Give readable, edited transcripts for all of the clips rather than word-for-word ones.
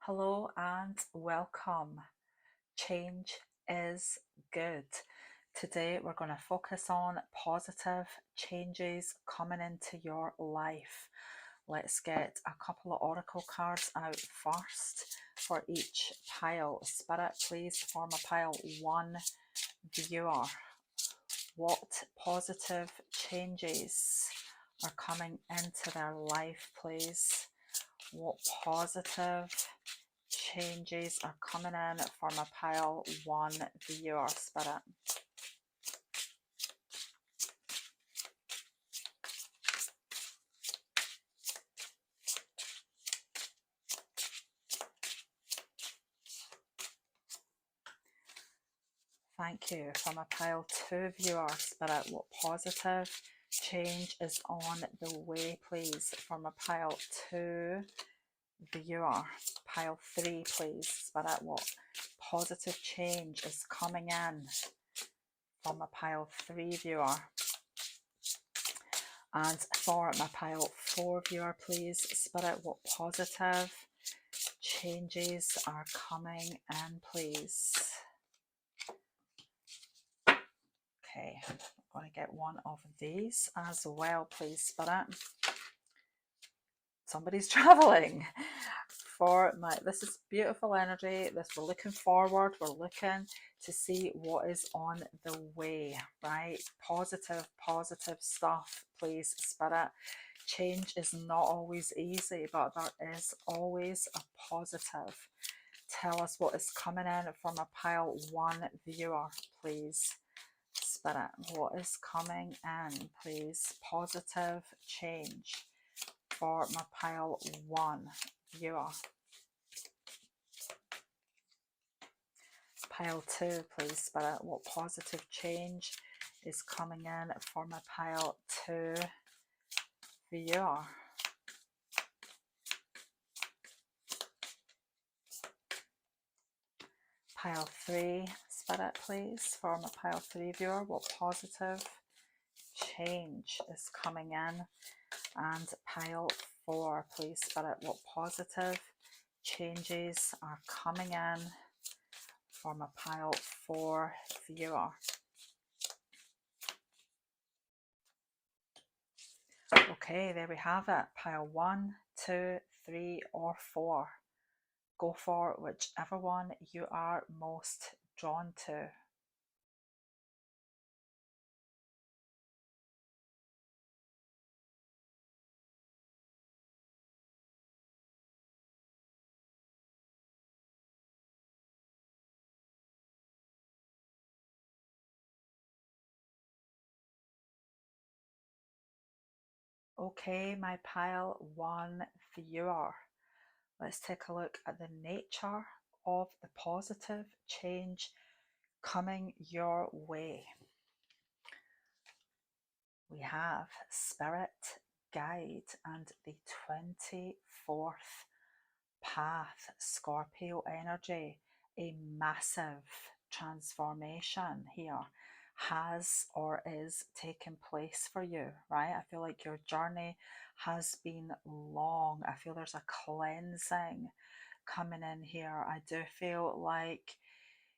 Hello and welcome. Change is good. Today we're going to focus on positive changes coming into your life. Let's get a couple of oracle cards out first for each pile. Spirit, please form a pile 1 viewer. What positive changes are coming into their life, please? What positive changes are coming in from a pile 1 viewer, Spirit? Thank you. From a pile 2 viewer, Spirit, what positive change is on the way, please? From a pile 2 viewer. Pile 3, please, Spirit, what positive change is coming in from a pile 3 viewer? And for my pile 4 viewer, please, Spirit, what positive changes are coming in, please? Okay, I'm going to get one of these as well, please, Spirit. Somebody's traveling for this is beautiful energy. We're looking forward, we're looking to see what is on the way, right? Positive stuff, please, Spirit. Change is not always easy, but there is always a positive. Tell us what is coming in from a pile 1 viewer, please, Spirit. What is coming in, please? Positive change for my pile 1 viewer. Pile 2, please, Spirit. What positive change is coming in for my pile 2 viewer? Pile 3, Spirit, please, for my pile 3 viewer. What positive change is coming in? And pile 4, please, Spirit. What positive changes are coming in for my pile 4 viewer? Okay, there we have it. Pile 1, 2, 3, or 4. Go for whichever one you are most drawn to. Okay, my pile 1 viewer. Let's take a look at the nature of the positive change coming your way. We have Spirit, Guide, and the 24th path, Scorpio energy. A massive transformation here has or is taking place for you, right? I feel like your journey has been long. I feel there's a cleansing coming in here. I do feel like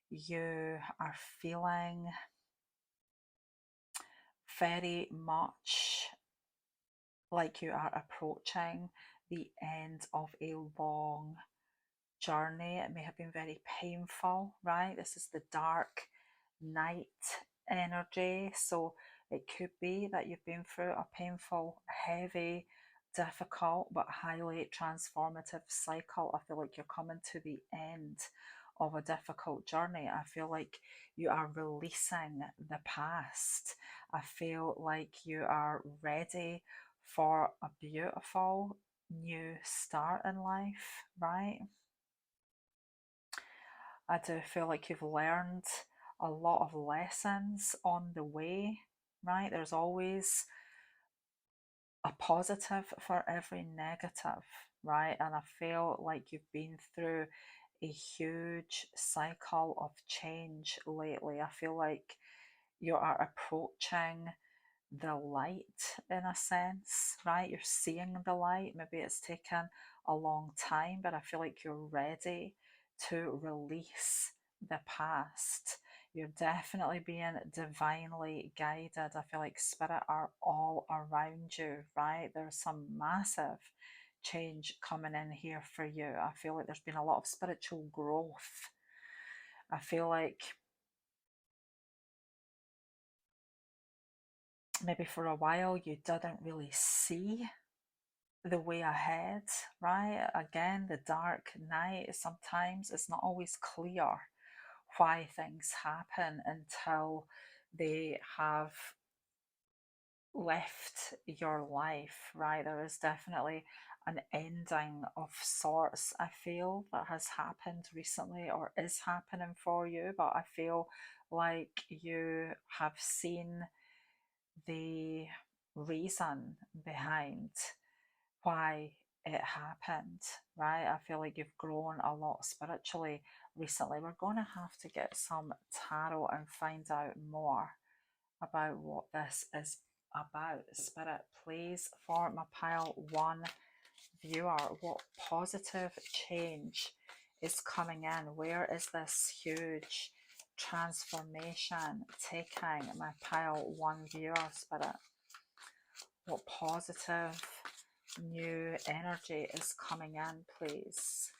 you are feeling very much like you are approaching the end of a long journey. It may have been very painful, right? This is the dark night energy. So it could be that you've been through a painful, heavy, difficult, but highly transformative cycle. I feel like you're coming to the end of a difficult journey. I feel like you are releasing the past. I feel like you are ready for a beautiful new start in life, right? I do feel like you've learned a lot of lessons on the way, right? There's always a positive for every negative, right? And I feel like you've been through a huge cycle of change lately. I feel like you are approaching the light in a sense, right? You're seeing the light. Maybe it's taken a long time, but I feel like you're ready to release the past. You're definitely being divinely guided. I feel like spirit are all around you, right? There's some massive change coming in here for you. I feel like there's been a lot of spiritual growth. I feel like maybe for a while you didn't really see the way ahead, right? Again, the dark night, sometimes it's not always clear why things happen until they have left your life, right? There is definitely an ending of sorts, I feel, that has happened recently or is happening for you, but I feel like you have seen the reason behind why it happened, right? I feel like you've grown a lot spiritually recently. We're going to have to get some tarot and find out more about what this is about. Spirit, please, for my pile one viewer, what positive change is coming in? Where is this huge transformation taking my pile one viewer, Spirit? What positive new energy is coming in, please?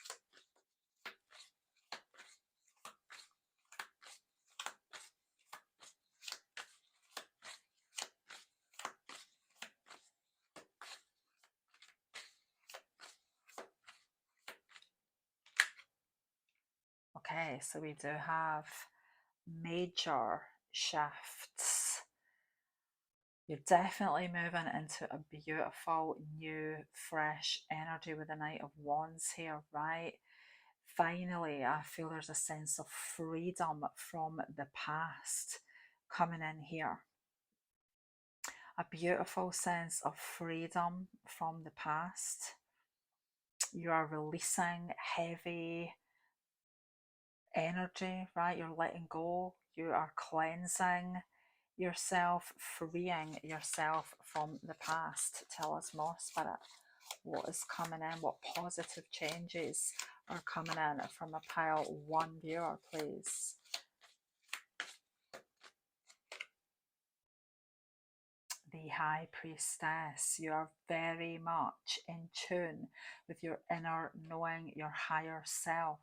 Okay, so we do have major shifts. You're definitely moving into a beautiful, new, fresh energy with the Knight of Wands here, right? Finally, I feel there's a sense of freedom from the past coming in here. A beautiful sense of freedom from the past. You are releasing heavy energy, right? You're letting go. You are cleansing yourself, freeing yourself from the past. Tell us more, Spirit. What is coming in? What positive changes are coming in from a pile one viewer, please? The High Priestess. You are very much in tune with your inner knowing, your higher self,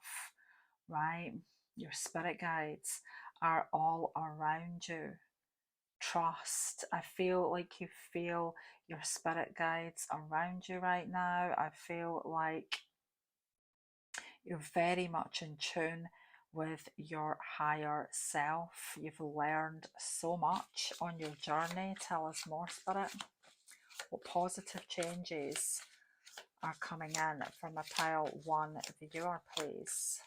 right? Your spirit guides are all around you. Trust. I feel like you feel your spirit guides around you right now. I feel like you're very much in tune with your higher self. You've learned so much on your journey. Tell us more, Spirit. What positive changes are coming in from a pile one viewer, please?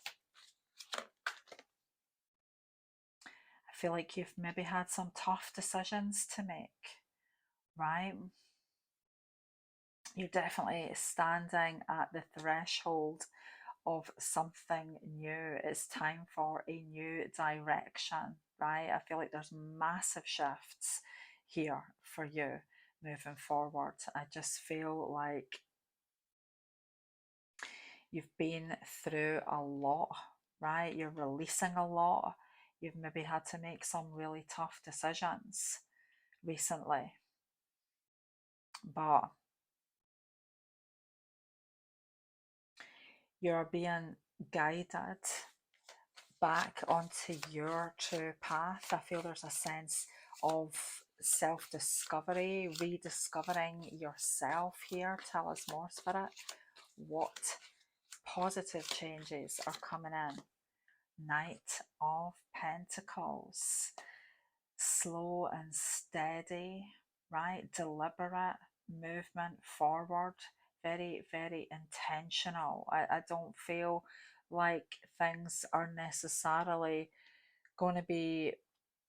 I feel like you've maybe had some tough decisions to make, right? You're definitely standing at the threshold of something new. It's time for a new direction, right? I feel like there's massive shifts here for you moving forward. I just feel like you've been through a lot, right? You're releasing a lot. You've maybe had to make some really tough decisions recently, but you're being guided back onto your true path. I feel there's a sense of self-discovery, rediscovering yourself here. Tell us more, Spirit. What positive changes are coming in? Knight of Pentacles. Slow and steady, right? Deliberate movement forward. Very, very intentional. I don't feel like things are necessarily going to be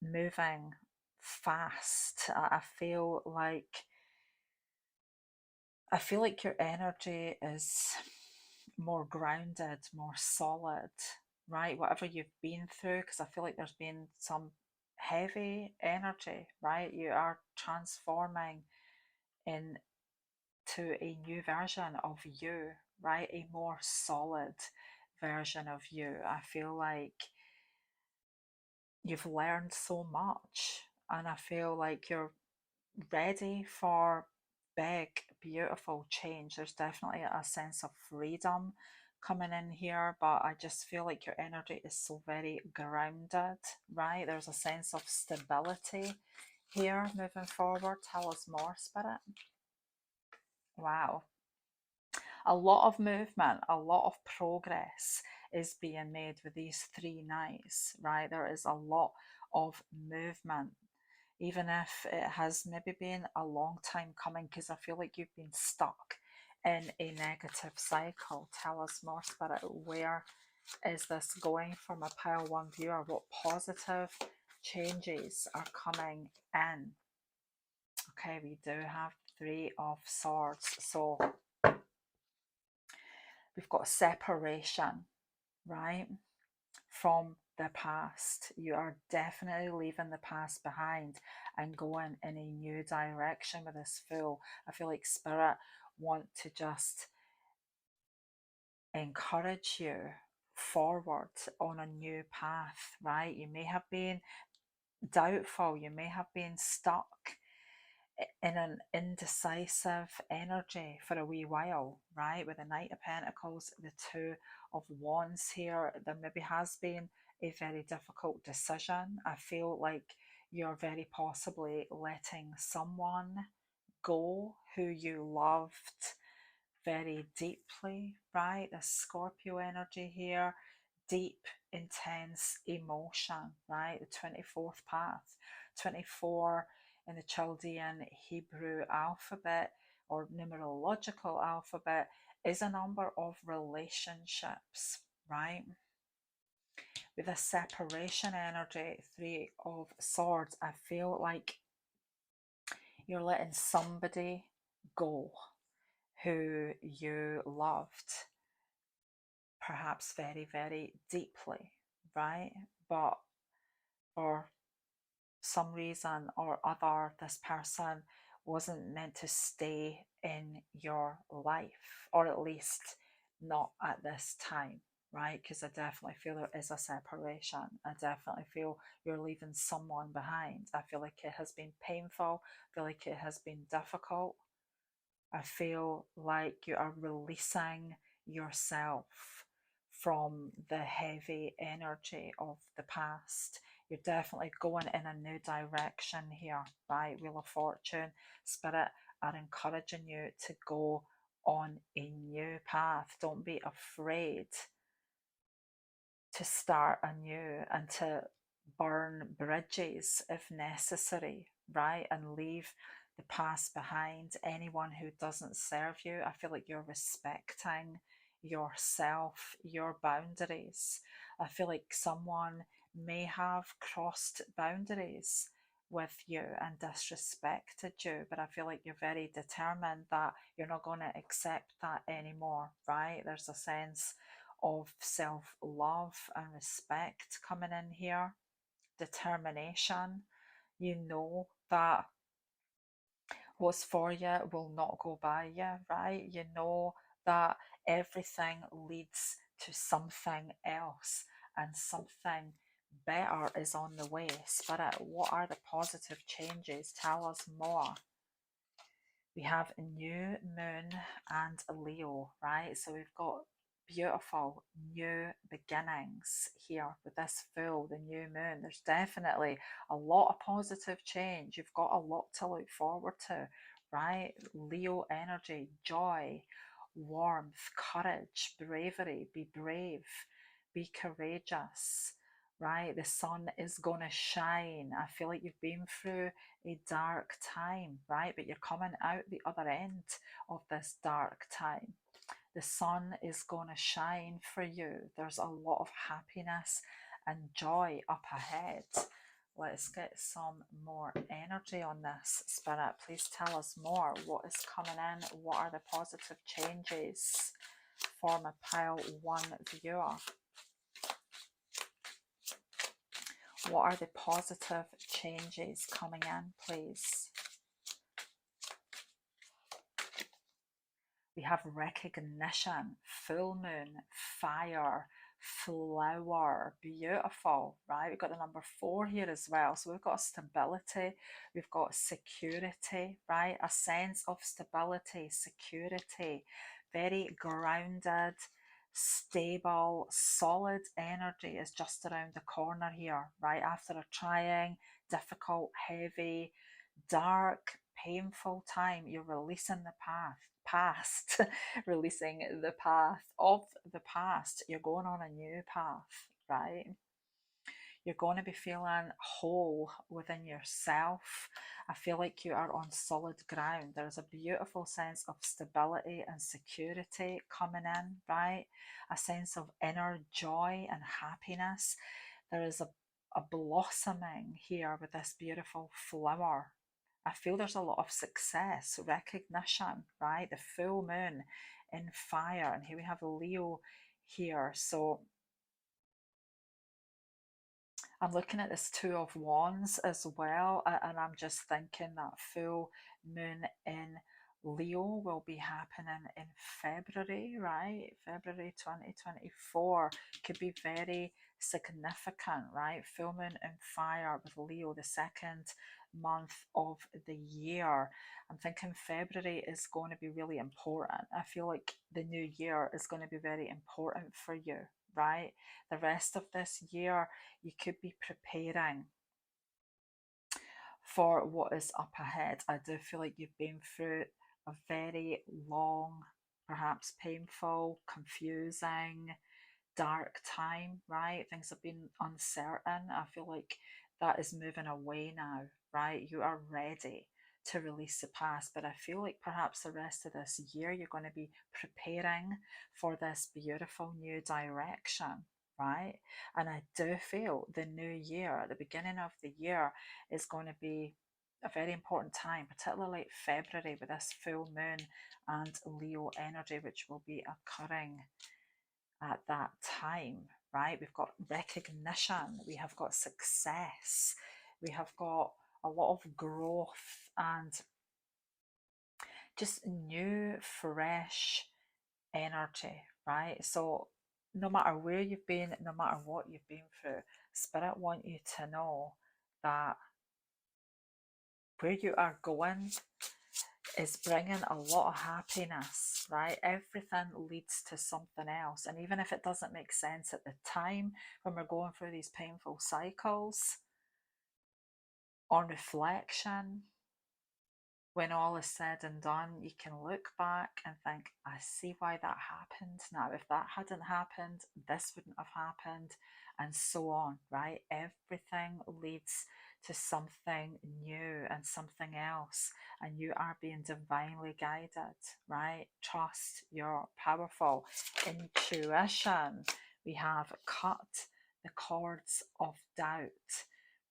moving fast. I feel like your energy is more grounded, more solid, right? Whatever you've been through, because I feel like there's been some heavy energy, right? You are transforming into a new version of you, right? A more solid version of you. I feel like you've learned so much, and I feel like you're ready for big, beautiful change. There's definitely a sense of freedom coming in here, but I just feel like your energy is so very grounded, right? There's a sense of stability here moving forward. Tell us more, Spirit. Wow. A lot of movement, a lot of progress is being made with these three knives, right? There is a lot of movement, even if it has maybe been a long time coming, because I feel like you've been stuck in a negative cycle. Tell us more, Spirit. Where is this going for my pile one viewer? What positive changes are coming in? Okay, we do have Three of Swords. So we've got separation, right, from the past. You are definitely leaving the past behind and going in a new direction with this Fool. I feel like Spirit want to just encourage you forward on a new path, right? You may have been doubtful, you may have been stuck in an indecisive energy for a wee while, right? With the Knight of Pentacles, the Two of Wands here, there maybe has been a very difficult decision. I feel like you're very possibly letting someone go who you loved very deeply, right? The Scorpio energy here, deep, intense emotion, right? The 24th path, 24 in the Chaldean Hebrew alphabet or numerological alphabet is a number of relationships, right? With a separation energy, Three of Swords, I feel like you're letting somebody go who you loved, perhaps very, very deeply, right? But for some reason or other, this person wasn't meant to stay in your life, or at least not at this time, right? Because I definitely feel there is a separation. I definitely feel you're leaving someone behind. I feel like it has been painful. I feel like it has been difficult. I feel like you are releasing yourself from the heavy energy of the past. You're definitely going in a new direction here, right? Wheel of Fortune, Spirit are encouraging you to go on a new path. Don't be afraid to start anew and to burn bridges if necessary, right? And leave the past behind. Anyone who doesn't serve you, I feel like you're respecting yourself, your boundaries. I feel like someone may have crossed boundaries with you and disrespected you, but I feel like you're very determined that you're not going to accept that anymore, right? There's a sense of self love and respect coming in here, determination. You know that what's for you will not go by you, right? You know that everything leads to something else and something better is on the way. Spirit, what are the positive changes? Tell us more. We have a new moon and a Leo, right? So we've got beautiful new beginnings here with this Fool, the new moon. There's definitely a lot of positive change. You've got a lot to look forward to, right? Leo energy, joy, warmth, courage, bravery. Be brave, be courageous, right? The sun is going to shine. I feel like you've been through a dark time, right? But you're coming out the other end of this dark time. The sun is going to shine for you. There's a lot of happiness and joy up ahead. Let's get some more energy on this, Spirit. Please tell us more. What is coming in? What are the positive changes for my pile one viewer? What are the positive changes coming in, please? We have recognition, full moon, fire, flower, beautiful, right? We've got the number 4 here as well. So we've got stability, we've got security, right? A sense of stability, security, very grounded, stable, solid energy is just around the corner here, right? After a trying, difficult, heavy, dark, painful time, you're releasing the past, releasing the path of the past. You're going on a new path, right? You're going to be feeling whole within yourself. I feel like you are on solid ground. There's a beautiful sense of stability and security coming in, right? A sense of inner joy and happiness. There is a blossoming here with this beautiful flower. I feel there's a lot of success, recognition, right? The full moon in fire. And here we have Leo here. So I'm looking at this Two of Wands as well, and I'm just thinking that full moon in Leo will be happening in February, right? February 2024 could be very significant, right? Full moon in fire with Leo, the second month of the year. I'm thinking February is going to be really important. I feel like the new year is going to be very important for you, right? The rest of this year, you could be preparing for what is up ahead. I do feel like you've been through a very long, perhaps painful, confusing, dark time, right? Things have been uncertain. I feel like that is moving away now, right? You are ready to release the past, but I feel like perhaps the rest of this year you're going to be preparing for this beautiful new direction, right? And I do feel the new year, at the beginning of the year, is going to be a very important time, particularly February with this full moon and Leo energy, which will be occurring at that time, right? We've got recognition, we have got success, we have got a lot of growth and just new, fresh energy, right? So, no matter where you've been, no matter what you've been through, Spirit want you to know that where you are going is bringing a lot of happiness, right? Everything leads to something else. And even if it doesn't make sense at the time when we're going through these painful cycles, on reflection, when all is said and done, you can look back and think, I see why that happened. Now, if that hadn't happened, this wouldn't have happened, and so on, right? Everything leads to something new and something else, and you are being divinely guided, right? Trust your powerful intuition. We have cut the cords of doubt,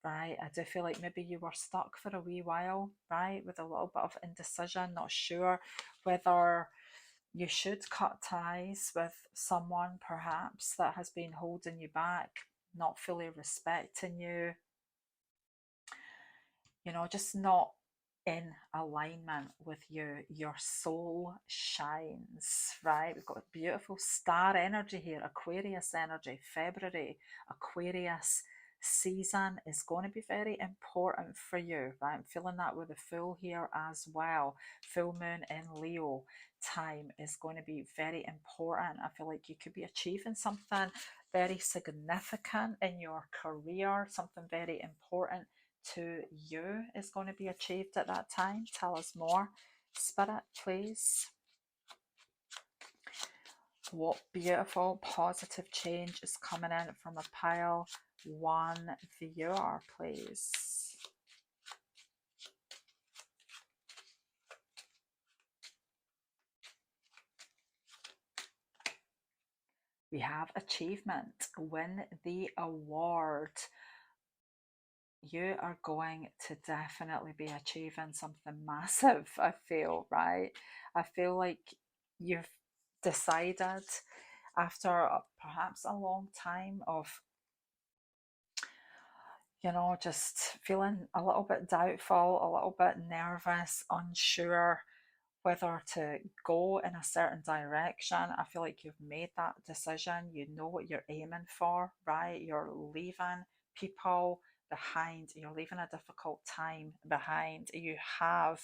right? I do feel like maybe you were stuck for a wee while, right? With a little bit of indecision, not sure whether you should cut ties with someone perhaps that has been holding you back, not fully respecting you, just not in alignment with you. Your soul shines, right? We've got beautiful star energy here, Aquarius energy, February, Aquarius season is going to be very important for you, right? I'm feeling that with the full here as well. Full moon in Leo time is going to be very important. I feel like you could be achieving something very significant in your career, something very important to you is going to be achieved at that time. Tell us more, Spirit, please. What beautiful positive change is coming in from a pile one viewer, please. We have achievement, win the award. You are going to definitely be achieving something massive, I feel, right? I feel like you've decided after perhaps a long time of, just feeling a little bit doubtful, a little bit nervous, unsure whether to go in a certain direction. I feel like you've made that decision. You know what you're aiming for, right? You're leaving people behind. You're leaving a difficult time behind. You have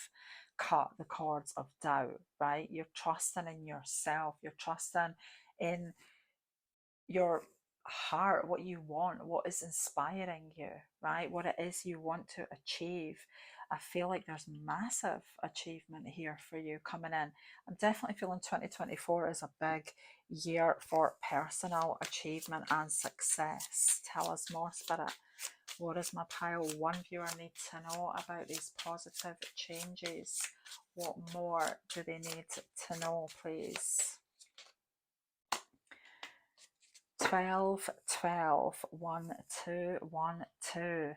cut the cords of doubt, right? You're trusting in yourself. You're trusting in your heart, what you want, what is inspiring you, right? What it is you want to achieve. I feel like there's massive achievement here for you coming in. I'm definitely feeling 2024 is a big year for personal achievement and success. Tell us more, Spirit. What does my pile one viewer need to know about these positive changes? What more do they need to know, please? 12, 12, 1, 2, 1, 2.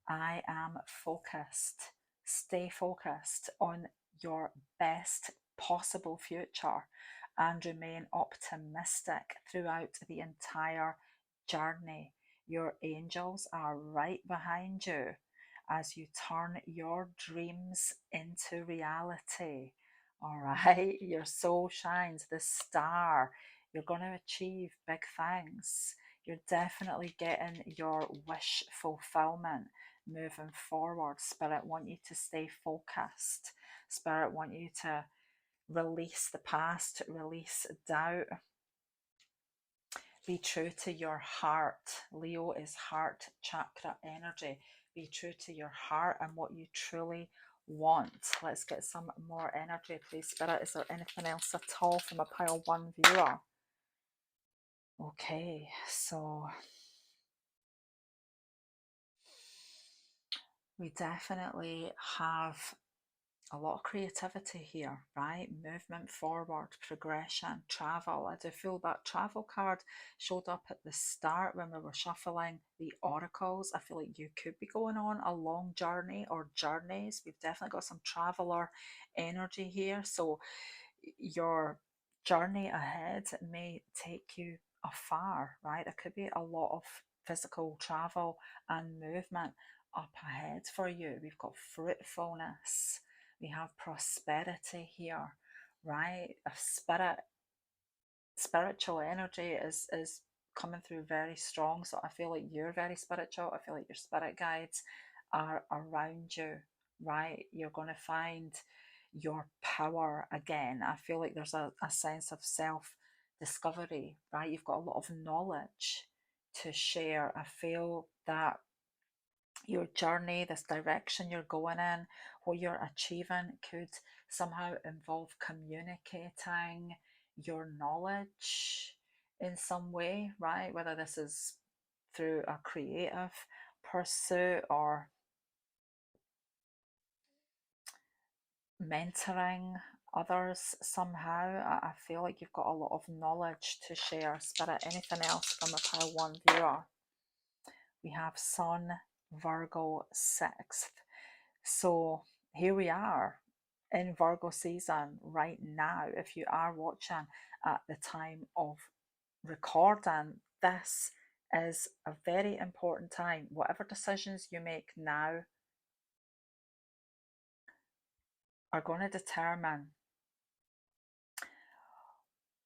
I am focused. Stay focused on your best possible future and remain optimistic throughout the entire journey. Your angels are right behind you as you turn your dreams into reality. All right, your soul shines, the star. You're going to achieve big things. You're definitely getting your wish fulfillment moving forward. Spirit want you to stay focused. Spirit want you to release the past, release doubt. Be true to your heart. Leo is heart chakra energy. Be true to your heart and what you truly want. Let's get some more energy, please. Spirit, is there anything else at all from a pile one viewer? Okay, so we definitely have a lot of creativity here, right? Movement forward, progression, travel. I do feel that travel card showed up at the start when we were shuffling the oracles. I feel like you could be going on a long journey or journeys. We've definitely got some traveler energy here. So your journey ahead may take you afar, right? There could be a lot of physical travel and movement up ahead for you. We've got fruitfulness, we have prosperity here, right? A spiritual energy is coming through very strong. So I feel like you're very spiritual. I feel like your spirit guides are around you, right? You're going to find your power again. I feel like there's a sense of self discovery, right? You've got a lot of knowledge to share. I feel that your journey, this direction you're going in, what you're achieving could somehow involve communicating your knowledge in some way, right? Whether this is through a creative pursuit or mentoring others somehow. I feel like you've got a lot of knowledge to share. Spirit, anything else from a pile one viewer? We have Sun, Virgo, 6th. So here we are in Virgo season right now. If you are watching at the time of recording, this is a very important time. Whatever decisions you make now are going to determine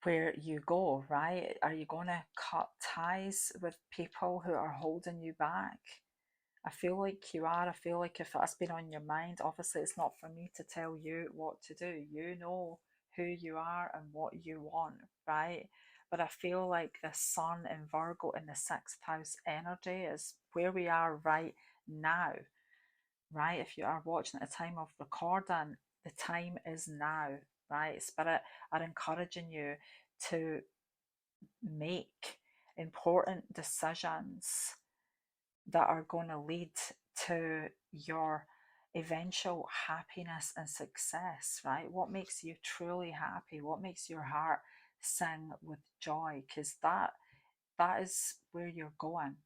where you go, right? Are you going to cut ties with people who are holding you back? I feel like you are. I feel like if that's been on your mind, obviously it's not for me to tell you what to do. You know who you are and what you want, right? But I feel like the sun in Virgo in the 6th house energy is where we are right now, right? If you are watching at the time of recording, the time is now, right? Spirit are encouraging you to make important decisions that are going to lead to your eventual happiness and success, right? What makes you truly happy? What makes your heart sing with joy? Because that is where you're going,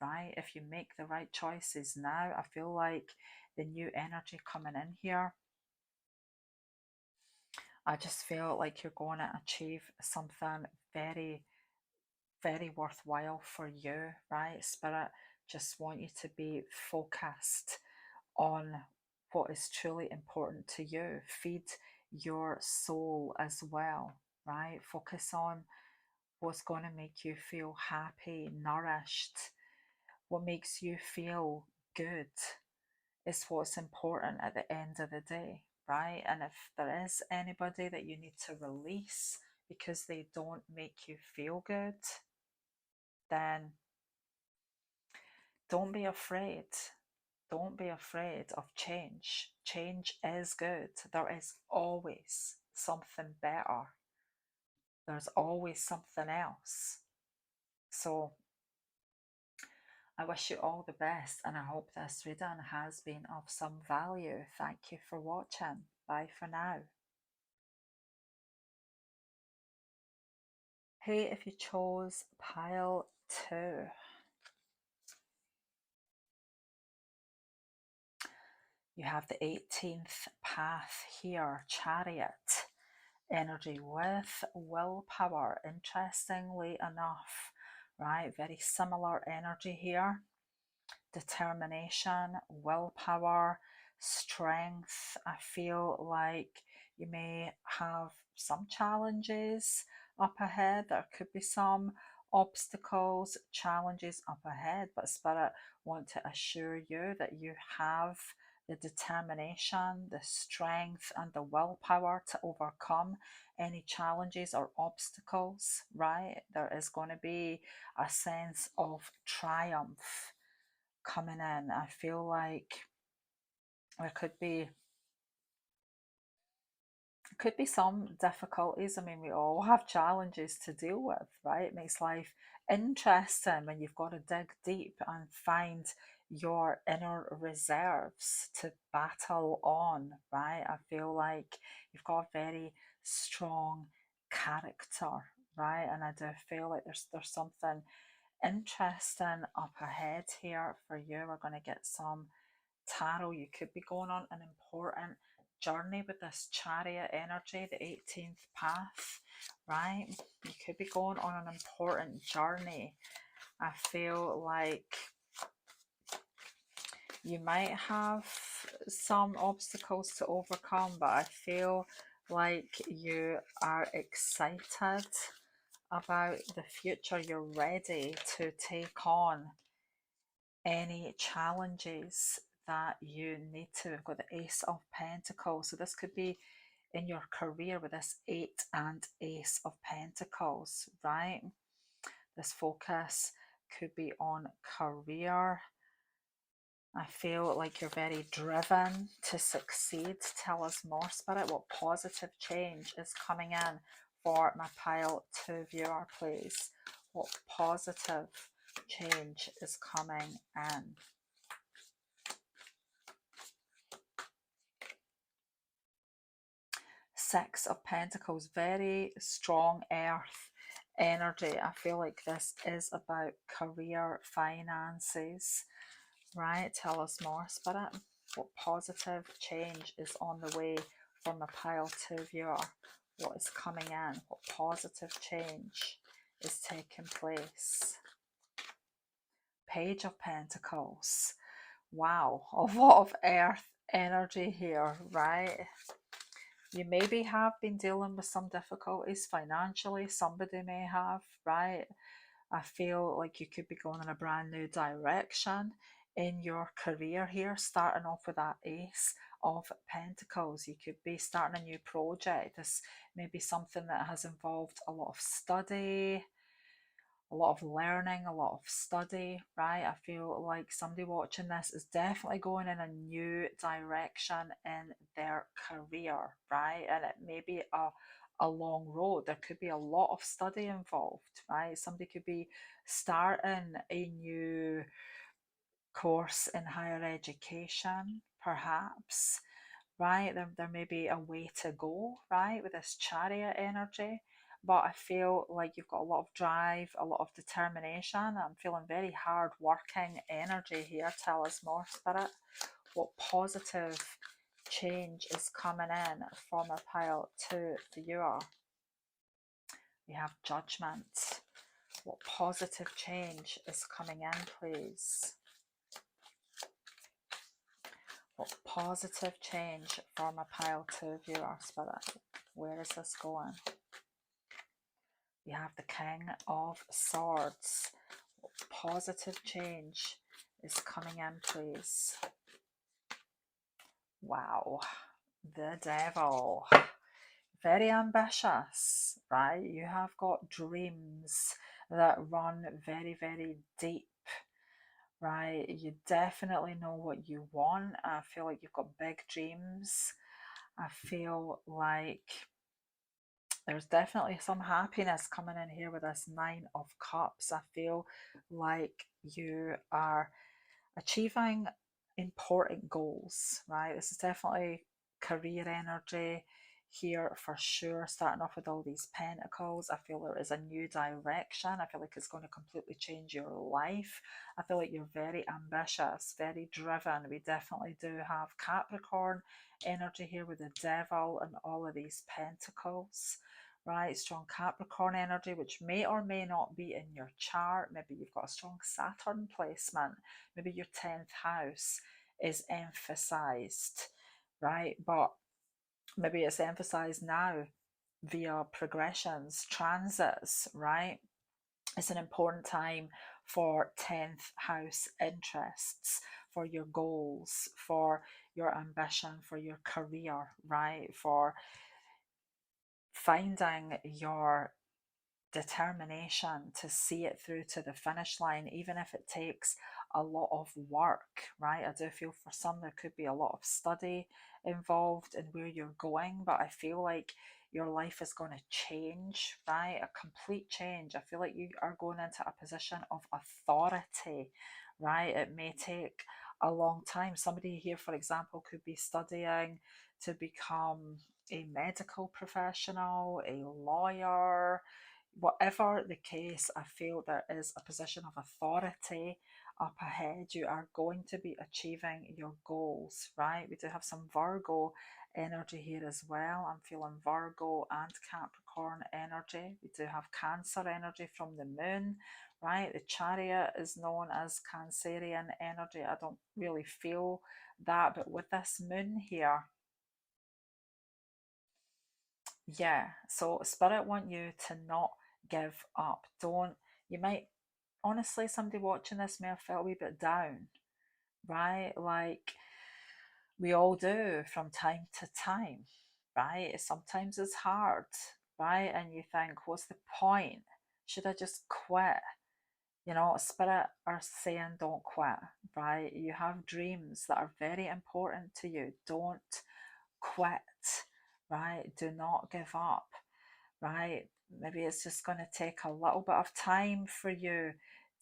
right? If you make the right choices now, I feel like the new energy coming in here, I just feel like you're going to achieve something very, very worthwhile for you, right? Spirit just want you to be focused on what is truly important to you. Feed your soul as well, right? Focus on what's going to make you feel happy, nourished, what makes you feel good is what's important at the end of the day, right? And if there is anybody that you need to release because they don't make you feel good, then don't be afraid. Don't be afraid of change. Change is good. There is always something better. There's always something else. So I wish you all the best, and I hope this reading has been of some value. Thank you for watching. Bye for now. Hey, if you chose pile 2, you have the 18th path here, Chariot energy with willpower. Interestingly enough, right? Very similar energy here. Determination, willpower, strength. I feel like you may have some challenges up ahead. There could be some obstacles, challenges up ahead, but Spirit want to assure you that you have the determination, the strength, and the willpower to overcome any challenges or obstacles, right? There is going to be a sense of triumph coming in. I feel like there could be some difficulties. I mean, we all have challenges to deal with, right? It makes life interesting when you've got to dig deep and find your inner reserves to battle on, right? I feel like you've got a very strong character, right? And I do feel like there's something interesting up ahead here for you. We're going to get some tarot. You could be going on an important journey with this chariot energy, the 18th path, right? You could be going on an important journey. I feel like you might have some obstacles to overcome, but I feel like you are excited about the future. You're ready to take on any challenges that you need to. We've got the Ace of Pentacles. So this could be in your career with this 8 and Ace of Pentacles, right? This focus could be on career. I feel like you're very driven to succeed. Tell us more, Spirit. What positive change is coming in for my pile 2 viewer, please? What positive change is coming in? Six of Pentacles, very strong earth energy. I feel like this is about career, finances, right? Tell us more, Spirit. What positive change is on the way for my pile 2 viewer? What is coming in? What positive change is taking place? Page of Pentacles. Wow, a lot of earth energy here, right? You maybe have been dealing with some difficulties financially, somebody may have, right? I feel like you could be going in a brand new direction in your career here, starting off with that Ace of Pentacles. You could be starting a new project. This may be something that has involved a lot of study, a lot of learning, a lot of study, right? I feel like somebody watching this is definitely going in a new direction in their career, right? And it may be a long road. There could be a lot of study involved, right? Somebody could be starting a new course in higher education, perhaps, right? There may be a way to go, right, with this chariot energy. But I feel like you've got a lot of drive, a lot of determination. I'm feeling very hard working energy here. Tell us more, Spirit. What positive change is coming in from a pile 2 viewer? We have Judgment. What positive change is coming in, please? What positive change for my pile 2 viewer, Spirit? Where is this going? We have the King of Swords. What positive change is coming in, please? Wow. The Devil. Very ambitious, right? You have got dreams that run very, very deep, right? You definitely know what you want. I feel like you've got big dreams. I feel like there's definitely some happiness coming in here with this Nine of Cups. I feel like you are achieving important goals, right? This is definitely career energy here for sure. Starting off with all these pentacles, I feel there is a new direction. I feel like it's going to completely change your life. I feel like you're very ambitious, very driven. We definitely do have Capricorn energy here with the Devil and all of these pentacles, right? Strong Capricorn energy, which may or may not be in your chart. Maybe you've got a strong Saturn placement. Maybe your 10th house is emphasized, right? But maybe it's emphasized now via progressions, transits, right? It's an important time for 10th house interests, for your goals, for your ambition, for your career, right? For finding your determination to see it through to the finish line, even if it takes a lot of work, right? I do feel for some there could be a lot of study involved in where you're going, but I feel like your life is going to change, right? A complete change. I feel like you are going into a position of authority, right? It may take a long time. Somebody here, for example, could be studying to become a medical professional, a lawyer, whatever the case. I feel there is a position of authority up ahead. You are going to be achieving your goals, right? We do have some Virgo energy here as well. I'm feeling Virgo and Capricorn energy. We do have Cancer energy from the moon, right? The Chariot is known as Cancerian energy. I don't really feel that, but with this moon here, yeah, so Spirit want you to not give up. Don't, you might, honestly, somebody watching this may have felt a wee bit down, right? Like we all do from time to time, right? Sometimes it's hard, right? And you think, what's the point? Should I just quit? You know, Spirit are saying don't quit, right? You have dreams that are very important to you. Don't quit, right? Do not give up, right? Maybe it's just going to take a little bit of time for you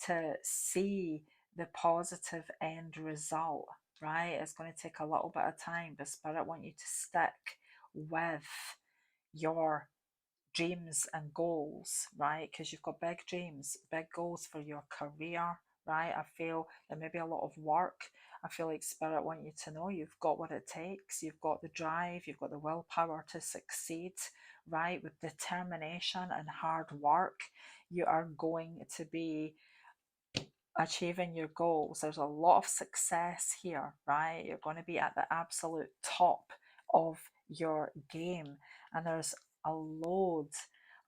to see the positive end result, right? It's going to take a little bit of time, but Spirit want you to stick with your dreams and goals, right? Because you've got big dreams, big goals for your career, right? I feel there may be a lot of work. I feel like Spirit want you to know you've got what it takes. You've got the drive, you've got the willpower to succeed, right? With determination and hard work, you are going to be achieving your goals. There's a lot of success here, right? You're going to be at the absolute top of your game, and there's a load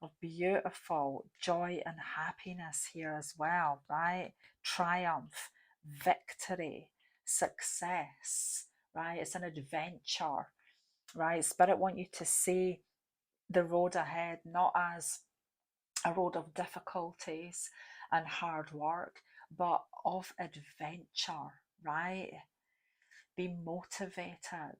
of beautiful joy and happiness here as well, right? Triumph, victory, success, right? It's an adventure, right? Spirit want you to see the road ahead not as a road of difficulties and hard work, but of adventure, right? Be motivated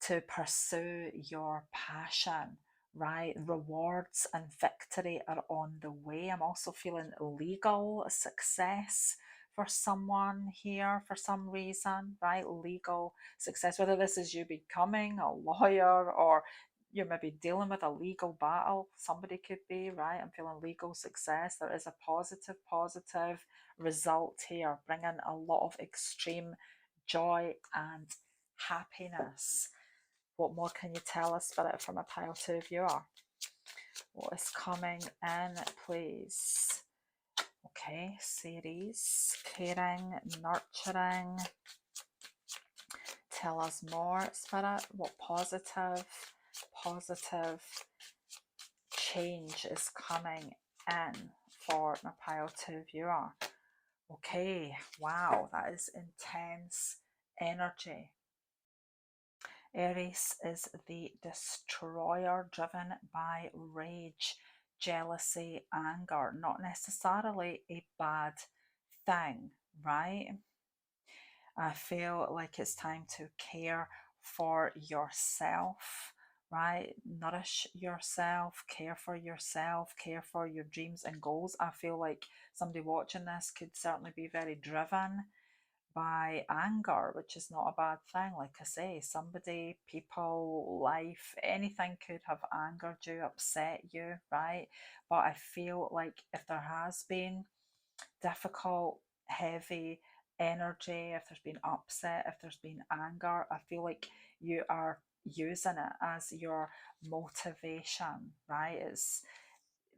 to pursue your passion, right? Rewards and victory are on the way. I'm also feeling legal success for someone here for some reason, right? Legal success, whether this is you becoming a lawyer or you're maybe dealing with a legal battle, somebody could be, right? I'm feeling legal success. There is a positive result here, bringing a lot of extreme joy and happiness. What more can you tell us, Spirit, from a pile 2 viewer? What is coming in, please? Okay, series, caring, nurturing, Tell us more, Spirit. What positive change is coming in for my pile 2 viewer? Okay, wow, that is intense energy. Aries is the destroyer, driven by rage, jealousy, anger. Not necessarily a bad thing, right? I feel like it's time to care for yourself, right? Nourish yourself, care for yourself, care for your dreams and goals. I feel like somebody watching this could certainly be very driven by anger, which is not a bad thing. Like I say, somebody, people, life, anything could have angered you, upset you, right? But I feel like if there has been difficult, heavy energy, if there's been upset, if there's been anger, I feel like you are using it as your motivation, right? It's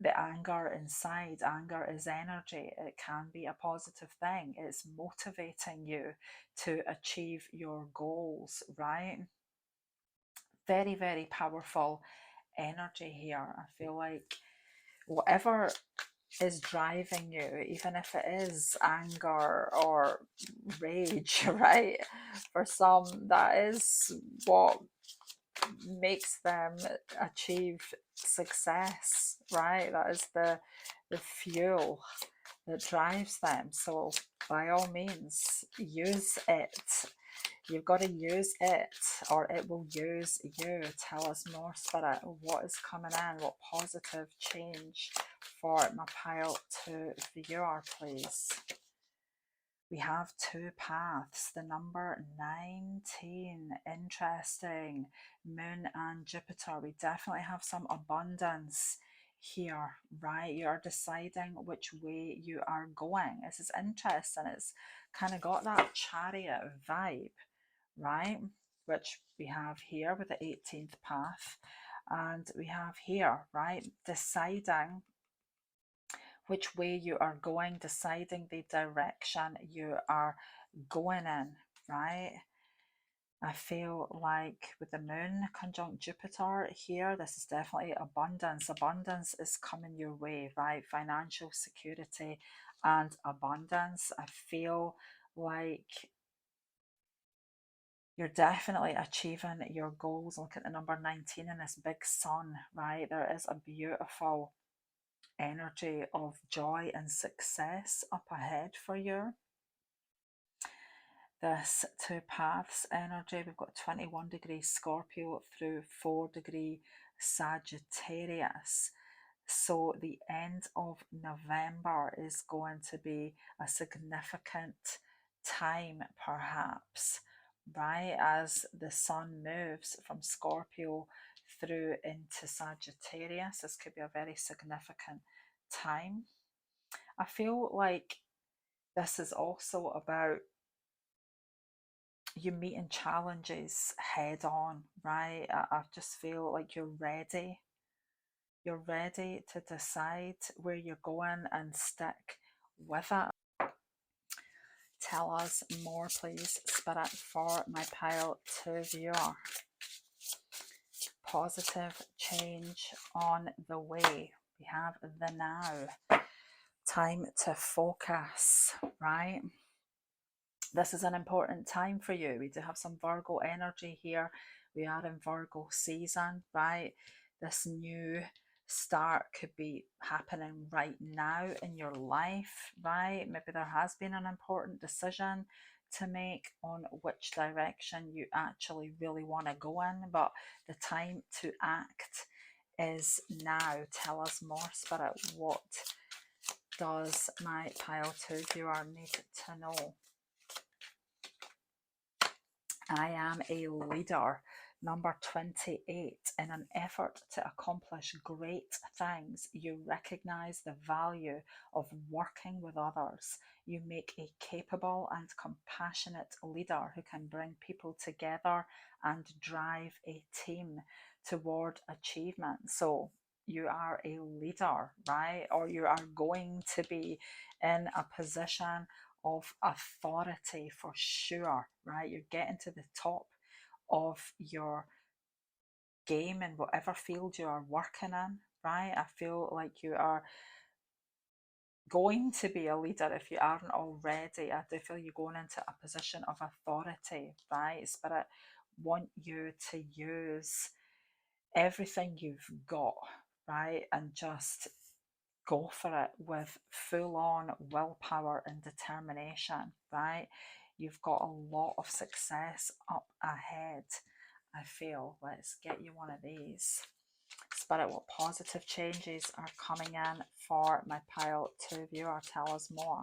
the anger inside. Anger is energy. It can be a positive thing. It's motivating you to achieve your goals, right? Very, very powerful energy here. I feel like whatever is driving you, even if it is anger or rage, right? For some, that is what makes them achieve success, right? That is the fuel that drives them. So by all means, use it. You've got to use it or it will use you. Tell us more, Spirit. What is coming in? What positive change for my pile 2 viewer, please? We have 2 paths. The number 19. Interesting. Moon and Jupiter. We definitely have some abundance here, right? You are deciding which way you are going. This is interesting. It's kind of got that chariot vibe, right? Which we have here with the 18th path. And we have here, right? Deciding which way you are going, deciding the direction you are going in, right? I feel like with the moon conjunct Jupiter here, this is definitely abundance. Abundance is coming your way, right? Financial security and abundance. I feel like you're definitely achieving your goals. Look at the number 19 in this big sun, right? There is a beautiful energy of joy and success up ahead for you. This 2 paths energy, we've got 21 degrees Scorpio through 4 degree Sagittarius. So the end of November is going to be a significant time, perhaps, right? As the sun moves from Scorpio through into Sagittarius, this could be a very significant time. I feel like this is also about you meeting challenges head on, right? I just feel like you're ready. You're ready to decide where you're going and stick with it. Tell us more, please, Spirit, for my pile 2 viewer. Positive change on the way. We have the now. Time to focus, right? This is an important time for you. We do have some Virgo energy here. We are in Virgo season, right? This new start could be happening right now in your life, right? Maybe there has been an important decision to make on which direction you actually really want to go in, but the time to act is now. Tell us more, Spirit. What does my pile 2 viewer need to know? I am a leader. Number 28. In an effort to accomplish great things, you recognize the value of working with others. You make a capable and compassionate leader who can bring people together and drive a team toward achievement. So you are a leader, right? Or you are going to be in a position of authority for sure, right? You're getting to the top of your game in whatever field you are working in, right? I feel like you are going to be a leader if you aren't already. I do feel you're going into a position of authority, right? Spirit want you to use everything you've got, right? And just go for it with full on willpower and determination, right? You've got a lot of success up ahead, I feel. Let's get you one of these. Spirit, what positive changes are coming in for my pile 2 viewer? Tell us more.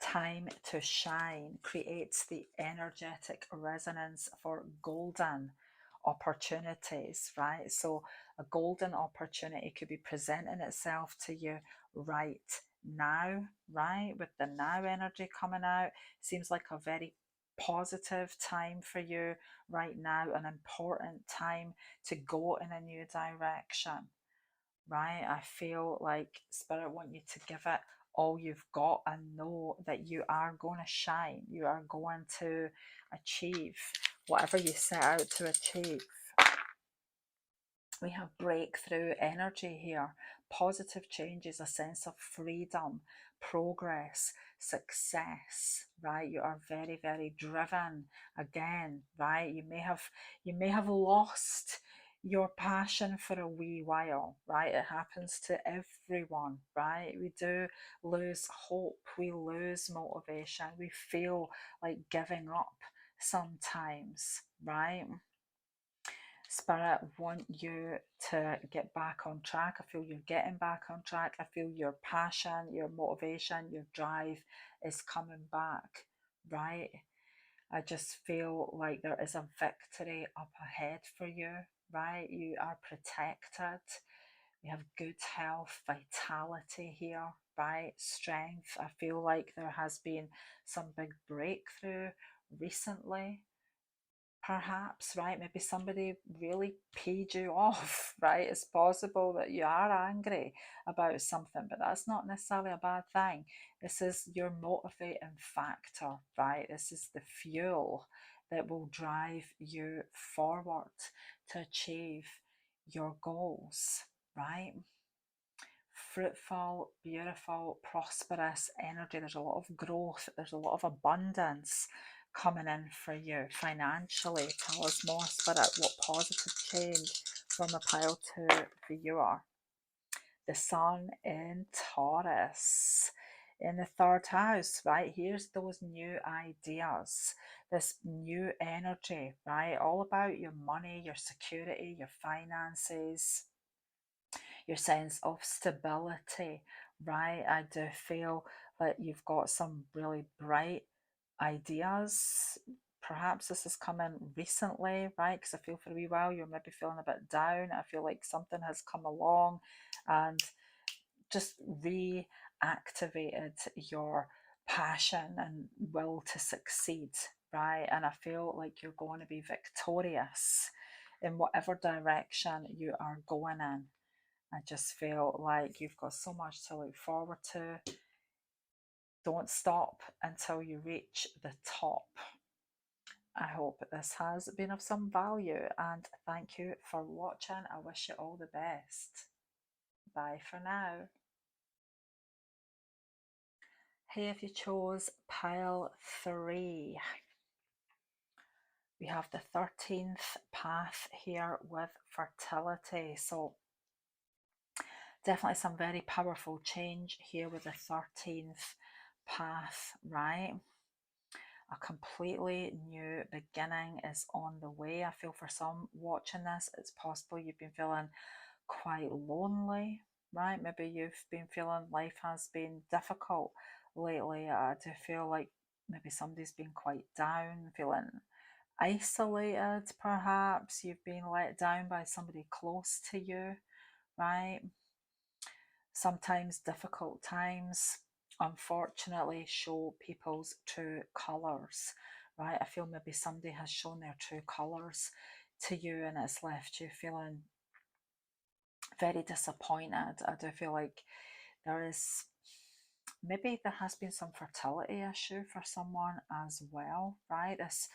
Time to shine creates the energetic resonance for golden opportunities, right? So a golden opportunity could be presenting itself to you right now, right? With the now energy coming out, seems like a very positive time for you right now, an important time to go in a new direction, right? I feel like Spirit want you to give it all you've got and know that you are going to shine. You are going to achieve whatever you set out to achieve. We have breakthrough energy here, positive changes, a sense of freedom, progress, success, right? You are very, very driven again, right? You may have lost your passion for a wee while, right? It happens to everyone, right? We do lose hope, we lose motivation, we feel like giving up sometimes, right? Spirit want you to get back on track. I feel you're getting back on track. I feel your passion, your motivation, your drive is coming back, right? I just feel like there is a victory up ahead for you, right? You are protected. We have good health, vitality here, right? Strength. I feel like there has been some big breakthrough recently, perhaps, right? Maybe somebody really peed you off, right? It's possible that you are angry about something, but that's not necessarily a bad thing. This is your motivating factor, right? This is the fuel that will drive you forward to achieve your goals, right? Fruitful, beautiful, prosperous energy. There's a lot of growth, there's a lot of abundance coming in for you financially. Tell us more, Spirit. What positive change from a pile to viewer? The Sun in Taurus in the third house, right? Here's those new ideas, this new energy, right? All about your money, your security, your finances, your sense of stability, right? I do feel that you've got some really bright ideas. Perhaps this has come in recently, right? Because I feel for a wee while you're maybe feeling a bit down. I feel like something has come along and just reactivated your passion and will to succeed, right? And I feel like you're going to be victorious in whatever direction you are going in. I just feel like you've got so much to look forward to. Don't stop until you reach the top. I hope this has been of some value and thank you for watching. I wish you all the best. Bye for now. Hey, if you chose pile 3, we have the 13th path here with fertility. So definitely some very powerful change here with the 13th path, right? A completely new beginning is on the way. I feel for some watching this, it's possible you've been feeling quite lonely, right? Maybe you've been feeling life has been difficult lately. I do feel like maybe somebody's been quite down, feeling isolated, perhaps. You've been let down by somebody close to you, right? Sometimes difficult times unfortunately show people's true colours, right? I feel maybe somebody has shown their true colours to you and it's left you feeling very disappointed. I do feel like there is maybe there has been some fertility issue for someone as well, right? This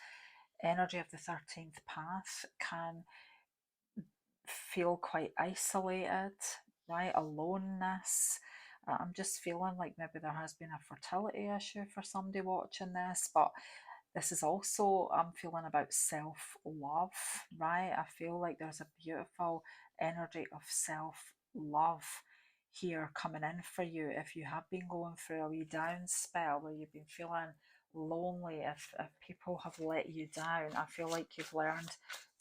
energy of the 13th path can feel quite isolated, right? Aloneness. I'm just feeling like maybe there has been a fertility issue for somebody watching this, but this is also, I'm feeling about self love, right? I feel like there's a beautiful energy of self love here coming in for you. If you have been going through a wee down spell where you've been feeling lonely, if people have let you down, I feel like you've learned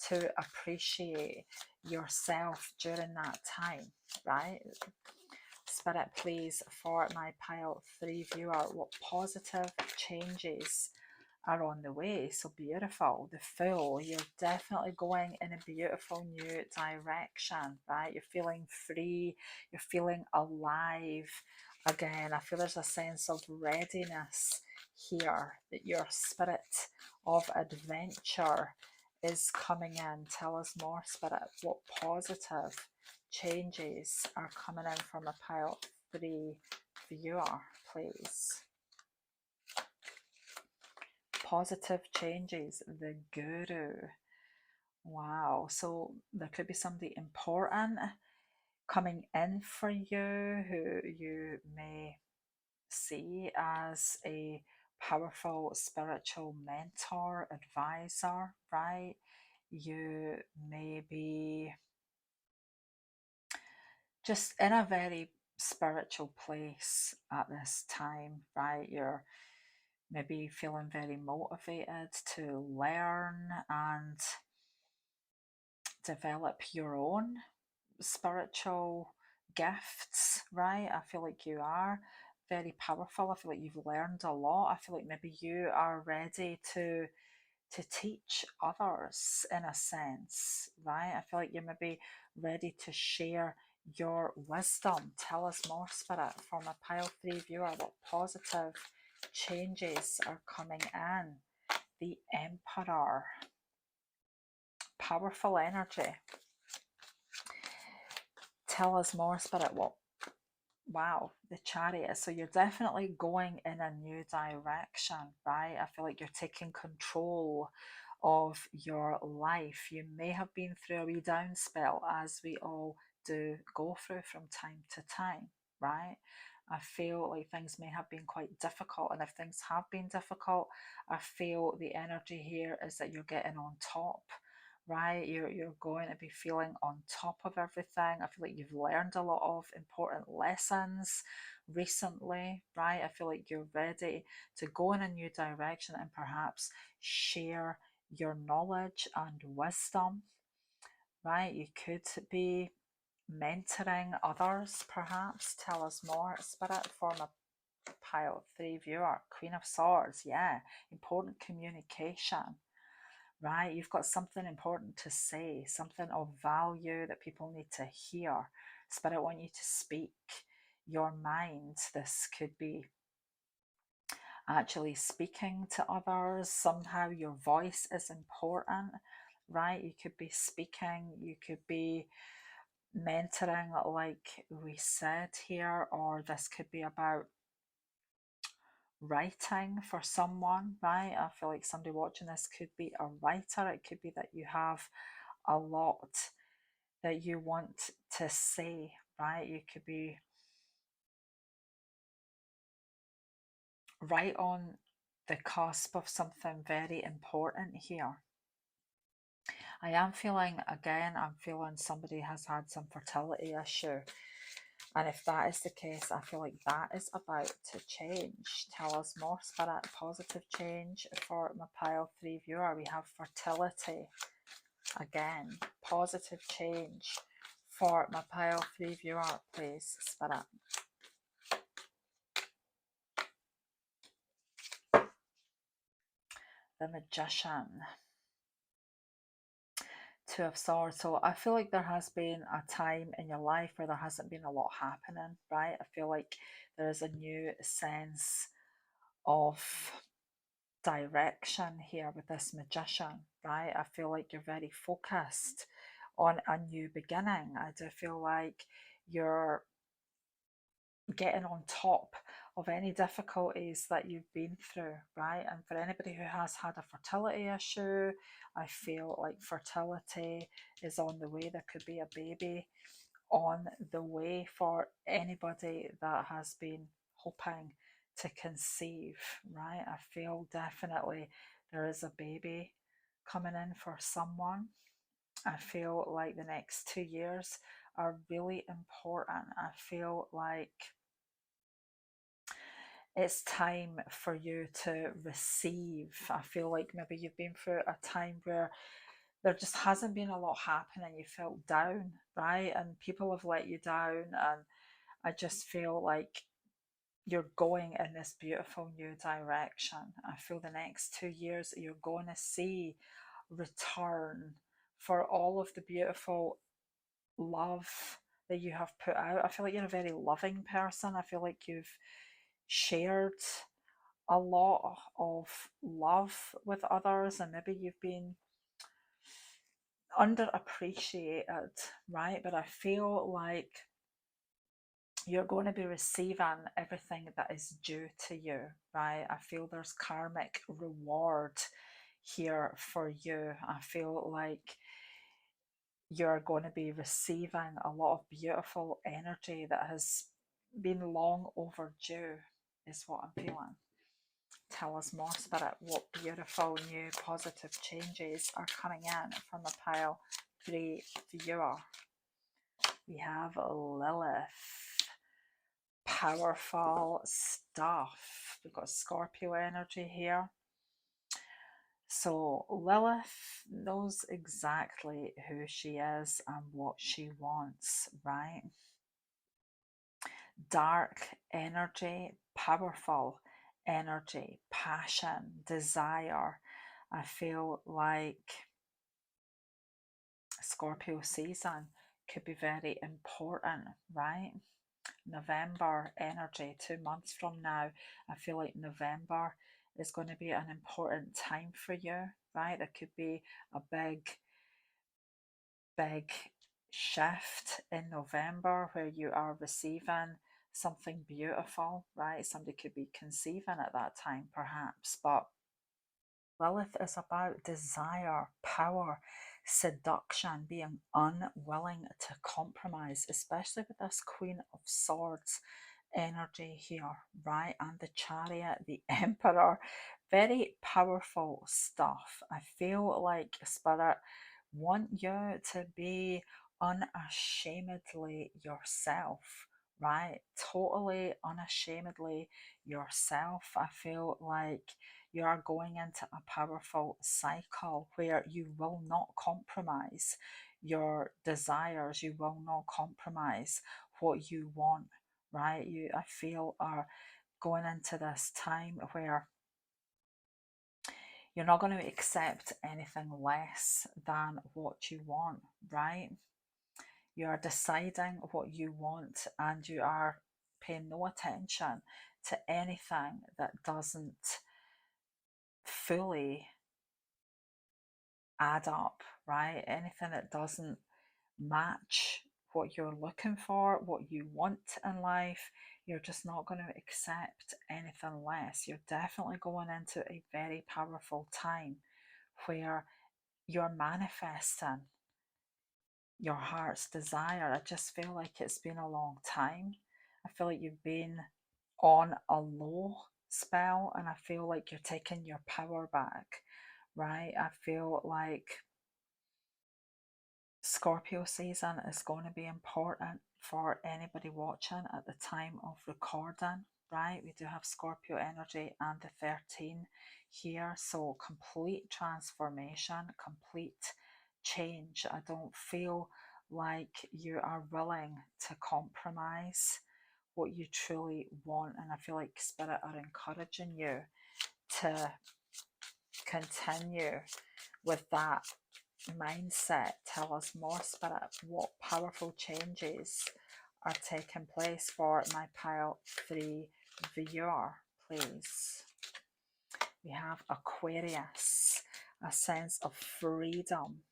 to appreciate yourself during that time, right? Spirit, please, for my pile 3 viewer, what positive changes are on the way? So beautiful. The Fool, you're definitely going in a beautiful new direction, right? You're feeling free, you're feeling alive again. I feel there's a sense of readiness here, that your spirit of adventure is coming in. Tell us more, Spirit. What positive changes are coming in from a pile 3 viewer, please? Positive changes, the Guru. Wow, so there could be somebody important coming in for you who you may see as a powerful spiritual mentor, advisor, right? You may be just in a very spiritual place at this time, right? You're maybe feeling very motivated to learn and develop your own spiritual gifts, right? I feel like you are very powerful. I feel like you've learned a lot. I feel like maybe you are ready to teach others in a sense, right? I feel like you're maybe ready to share your wisdom. Tell us more, Spirit, from a pile 3 viewer. What positive changes are coming in? The Emperor, powerful energy. Tell us more, Spirit. What? Wow, the Chariot. So you're definitely going in a new direction, right? I feel like you're taking control of your life. You may have been through a wee down spell, as we all do go through from time to time, right? I feel like things may have been quite difficult, and if things have been difficult, I feel the energy here is that you're getting on top, right? You're going to be feeling on top of everything. I feel like you've learned a lot of important lessons recently, right? I feel like you're ready to go in a new direction and perhaps share your knowledge and wisdom, right? You could be mentoring others, perhaps. Tell us more, Spirit, form a pile 3 viewer. Queen of Swords, yeah, important communication, right? You've got something important to say, something of value that people need to hear. Spirit want you to speak your mind. This could be actually speaking to others. Somehow your voice is important, right? You could be speaking, you could be mentoring, like we said here, or this could be about writing for someone, right? I feel like somebody watching this could be a writer. It could be that you have a lot that you want to say, right? You could be right on the cusp of something very important here. I am feeling, again, I'm feeling somebody has had some fertility issue. And if that is the case, I feel like that is about to change. Tell us more, Spirit. Positive change for my pile 3 viewer. We have fertility. Again, positive change for my pile 3 viewer, please, Spirit. The Magician. 2 of Swords. So I feel like there has been a time in your life where there hasn't been a lot happening, right? I feel like there is a new sense of direction here with this Magician, right? I feel like you're very focused on a new beginning. I do feel like you're getting on top of any difficulties that you've been through, right? And for anybody who has had a fertility issue, I feel like fertility is on the way. There could be a baby on the way for anybody that has been hoping to conceive, right? I feel definitely there is a baby coming in for someone. I feel like the next 2 years are really important. I feel like it's time for you to receive. I feel like maybe you've been through a time where there just hasn't been a lot happening. You felt down, right? And people have let you down. And I just feel like you're going in this beautiful new direction. I feel the next 2 years you're going to see return for all of the beautiful love that you have put out. I feel like you're a very loving person. I feel like you've shared a lot of love with others, and maybe you've been underappreciated, right? But I feel like you're going to be receiving everything that is due to you, right? I feel there's karmic reward here for you. I feel like you're going to be receiving a lot of beautiful energy that has been long overdue, is what I'm feeling. Tell us more, Spirit. What beautiful new positive changes are coming in from the pile 3 viewer? We have Lilith. Powerful stuff. We've got Scorpio energy here. So Lilith knows exactly who she is and what she wants, right? Dark energy, powerful energy, passion, desire. I feel like Scorpio season could be very important, right? November energy, 2 months from now, I feel like November is going to be an important time for you, right? There could be a big shift in November where you are receiving something beautiful, right? Somebody could be conceiving at that time, perhaps, but Lilith is about desire, power, seduction, being unwilling to compromise, especially with this Queen of Swords energy here, right? And the Chariot, the Emperor, very powerful stuff. I feel like Spirit want you to be unashamedly yourself, right? Totally unashamedly yourself. I feel like you are going into a powerful cycle where you will not compromise your desires, you will not compromise what you want, right? You, I feel, are going into this time where you're not going to accept anything less than what you want, right? You are deciding what you want and you are paying no attention to anything that doesn't fully add up, right? Anything that doesn't match what you're looking for, what you want in life, you're just not going to accept anything less. You're definitely going into a very powerful time where you're manifesting your heart's desire. I just feel like it's been a long time. I feel like you've been on a low spell and I feel like you're taking your power back, right? I feel like Scorpio season is going to be important for anybody watching at the time of recording, right? We do have Scorpio energy and the 13 here, so complete transformation, complete change. I don't feel like you are willing to compromise what you truly want, and I feel like Spirit are encouraging you to continue with that mindset. Tell us more, Spirit. What powerful changes are taking place for my pile 3 viewer, please? We have Aquarius, a sense of freedom.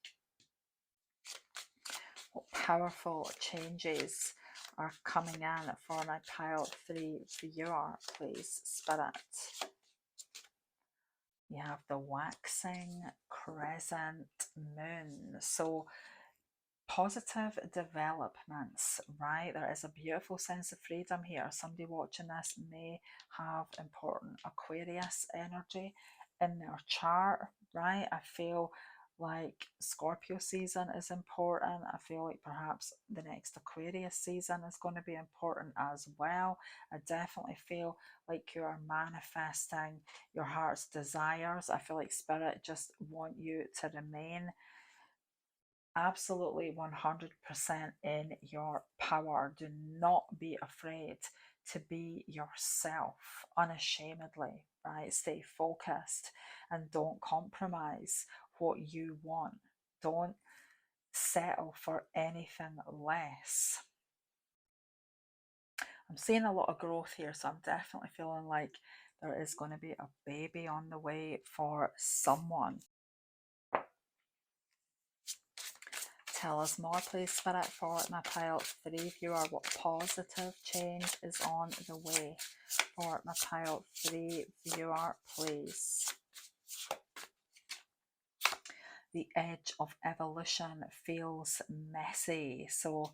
What powerful changes are coming in for my pile 3 viewer, please, Spirit? You have the waxing crescent moon. So positive developments, right? There is a beautiful sense of freedom here. Somebody watching this may have important Aquarius energy in their chart, right? I feel like Scorpio season is important. I feel like perhaps the next Aquarius season is going to be important as well. I definitely feel like you are manifesting your heart's desires. I feel like Spirit just want you to remain absolutely 100% in your power. Do not be afraid to be yourself unashamedly, right? Stay focused and don't compromise what you want. Don't settle for anything less. I'm seeing a lot of growth here, so I'm definitely feeling like there is going to be a baby on the way for someone. Tell us more, please, Spirit, for my pile 3 viewer. What positive change is on the way for my pile 3 viewer, please? The edge of evolution feels messy. So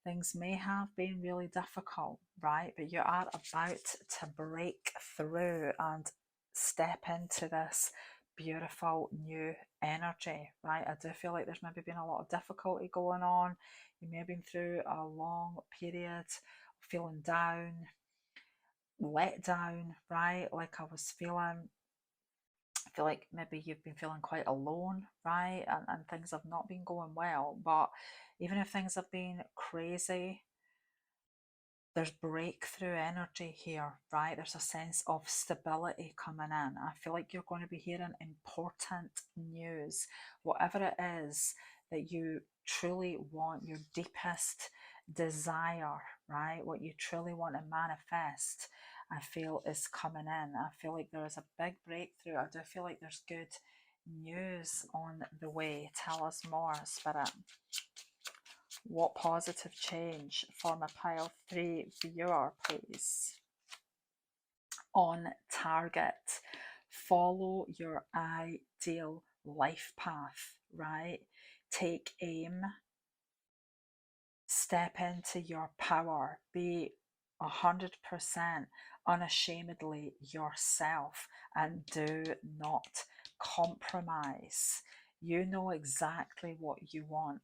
things may have been really difficult, right? But you are about to break through and step into this beautiful new energy, right? I do feel like there's maybe been a lot of difficulty going on. You may have been through a long period of feeling down, let down, right? Like I was feeling. I feel like maybe you've been feeling quite alone, right? And things have not been going well. But even if things have been crazy, there's breakthrough energy here, right? There's a sense of stability coming in. I feel like you're going to be hearing important news, whatever it is that you truly want, your deepest desire, right? What you truly want to manifest, I feel is coming in. I feel like there is a big breakthrough. I do feel like there's good news on the way. Tell us more, Spirit. What positive change for my pile 3 viewer, please? On target. Follow your ideal life path, right? Take aim. Step into your power. Be 100% unashamedly yourself and do not compromise. You know exactly what you want.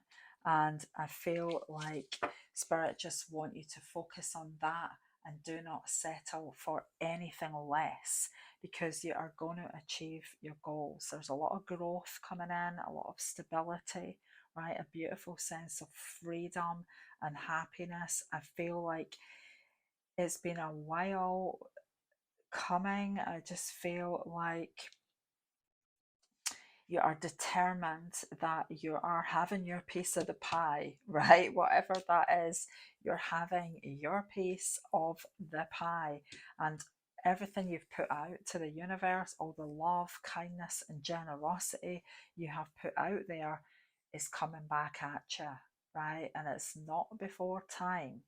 And I feel like Spirit just want you to focus on that and do not settle for anything less, because you are going to achieve your goals. There's a lot of growth coming in, a lot of stability, right? A beautiful sense of freedom and happiness. I feel like it's been a while coming. I just feel like you are determined that you are having your piece of the pie, right? Whatever that is, you're having your piece of the pie. And everything you've put out to the universe, all the love, kindness, and generosity you have put out there is coming back at you, right? And it's not before time.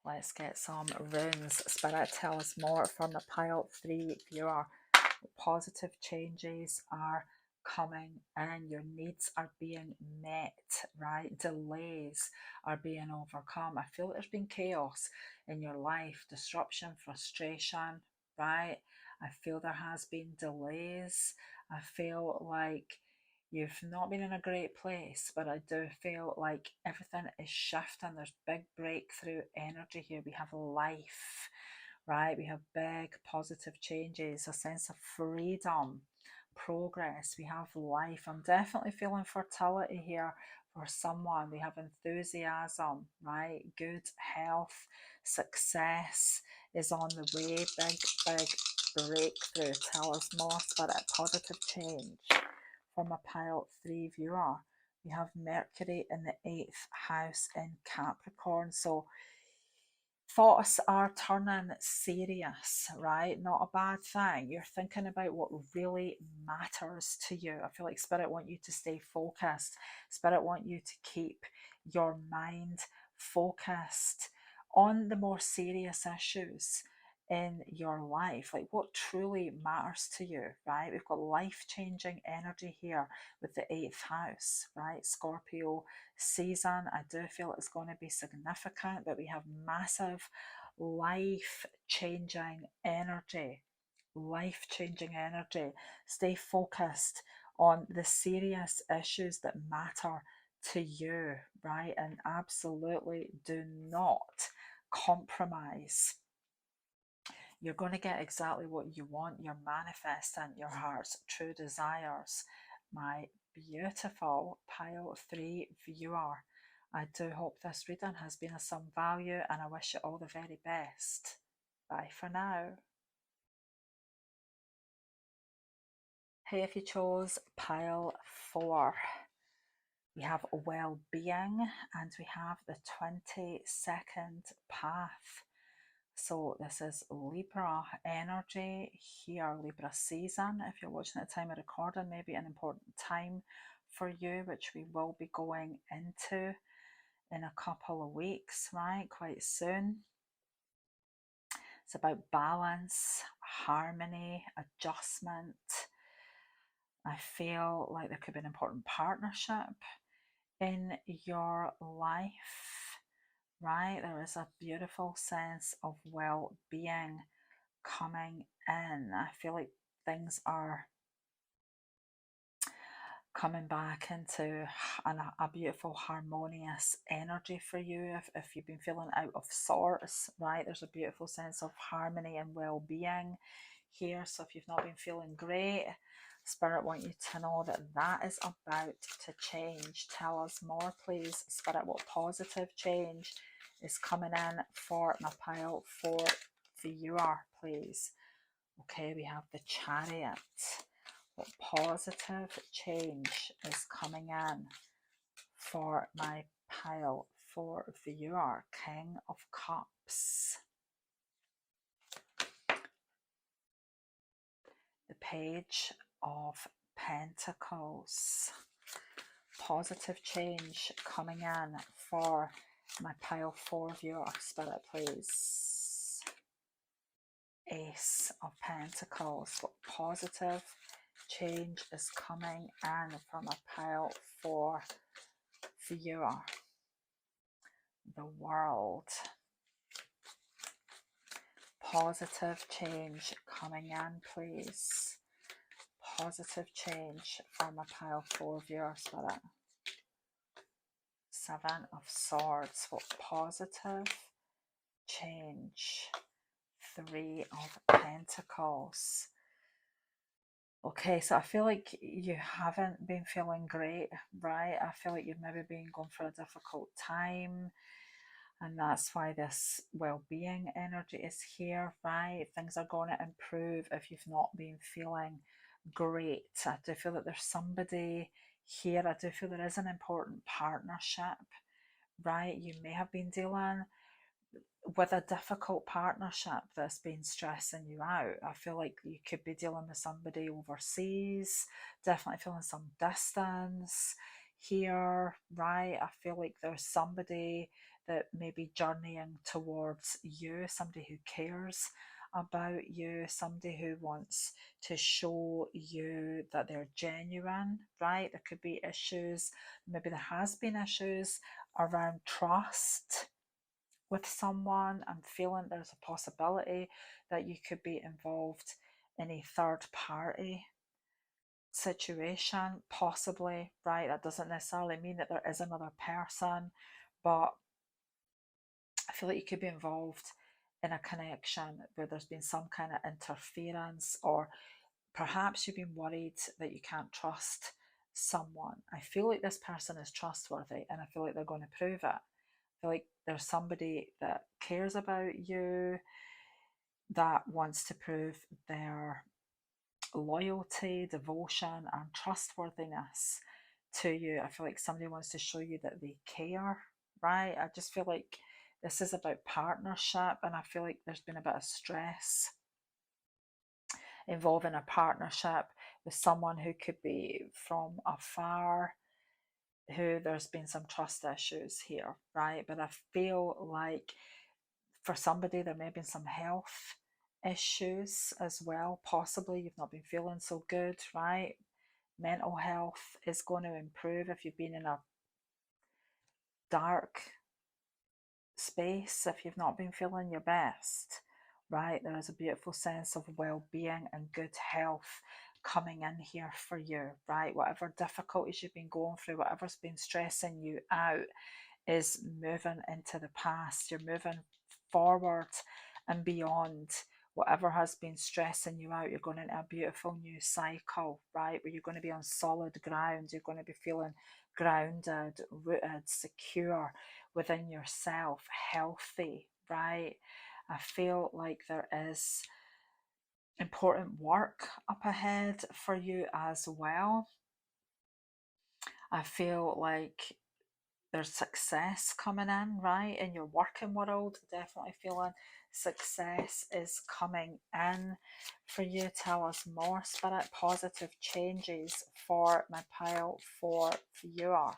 Let's get some runes. Spirit, tell us more from the pile 3 viewer. Positive changes are coming and your needs are being met, right? Delays are being overcome. I feel there's been chaos in your life, disruption, frustration, right? I feel there has been delays. I feel like you've not been in a great place, but I do feel like everything is shifting. There's big breakthrough energy here. We have life, right? We have big positive changes, a sense of freedom, progress. We have life. I'm definitely feeling fertility here for someone. We have enthusiasm, right? Good health, success is on the way. Big breakthrough. Tell us more, Spirit. Positive change. From a pile 3 viewer, we have Mercury in the 8th house in Capricorn. So thoughts are turning serious, right? Not a bad thing. You're thinking about what really matters to you. I feel like Spirit want you to stay focused. Spirit want you to keep your mind focused on the more serious issues in your life, like what truly matters to you, right? We've got life-changing energy here with the 8th house, right? Scorpio season, I do feel it's going to be significant, but we have massive life-changing energy. Life-changing energy. Stay focused on the serious issues that matter to you, right? And absolutely do not compromise. You're going to get exactly what you want. You're manifesting your heart's true desires. My beautiful pile 3 viewer, I do hope this reading has been of some value, and I wish you all the very best. Bye for now. Hey, if you chose pile 4, we have well-being, and we have the 22nd path. So this is Libra energy here, Libra season. If you're watching at the time of recording, maybe an important time for you, which we will be going into in a couple of weeks, right? Quite soon. It's about balance, harmony, adjustment. I feel like there could be an important partnership in your life, right? There is a beautiful sense of well-being coming in. I feel like things are coming back into a beautiful harmonious energy for you. If you've been feeling out of sorts, right, there's a beautiful sense of harmony and well-being here. So if you've not been feeling great, Spirit want you to know that that is about to change. Tell us more, please, Spirit. What positive change is coming in for my pile 4 viewer, please? Okay, we have the Chariot. What positive change is coming in for my pile 4 viewer? King of Cups. The Page of Pentacles. Positive change coming in for my pile 4 viewer, Spirit, please. Ace of Pentacles. What positive change is coming in from a pile 4 viewer? The World. Positive change coming in, please. Positive change from a pile 4 viewer, Spirit. 7 of Swords. What positive change? 3 of Pentacles. Okay, so I feel like you haven't been feeling great, right? I feel like you've maybe been going through a difficult time, and that's why this well-being energy is here, right? Things are going to improve if you've not been feeling great. I do feel that there's somebody here. I do feel there is an important partnership, right? You may have been dealing with a difficult partnership that's been stressing you out. I feel like you could be dealing with somebody overseas, definitely feeling some distance here, right? I feel like there's somebody that may be journeying towards you, somebody who cares about you, somebody who wants to show you that they're genuine, right? There could be issues, maybe there has been issues around trust with someone. I'm feeling there's a possibility that you could be involved in a third party situation, possibly, right? That doesn't necessarily mean that there is another person, but I feel like you could be involved in a connection where there's been some kind of interference, or perhaps you've been worried that you can't trust someone. I feel like this person is trustworthy, and I feel like they're going to prove it. I feel like there's somebody that cares about you, that wants to prove their loyalty, devotion, and trustworthiness to you. I feel like somebody wants to show you that they care, right? I just feel like this is about partnership, and I feel like there's been a bit of stress involving a partnership with someone who could be from afar. who there's been some trust issues here, right? But I feel like for somebody there may have been some health issues as well. Possibly you've not been feeling so good, right? Mental health is going to improve if you've been in a dark space, if you've not been feeling your best, right? There is a beautiful sense of well-being and good health coming in here for you, right? Whatever difficulties you've been going through, whatever's been stressing you out, is moving into the past. You're moving forward and beyond whatever has been stressing you out. You're going into a beautiful new cycle, right? Where you're going to be on solid ground. You're going to be feeling grounded, rooted, secure within yourself, healthy, right? I feel like there is important work up ahead for you as well. I feel like there's success coming in, right? In your working world, definitely feeling success is coming in for you. Tell us more, Spirit. Positive changes for my pile for viewer,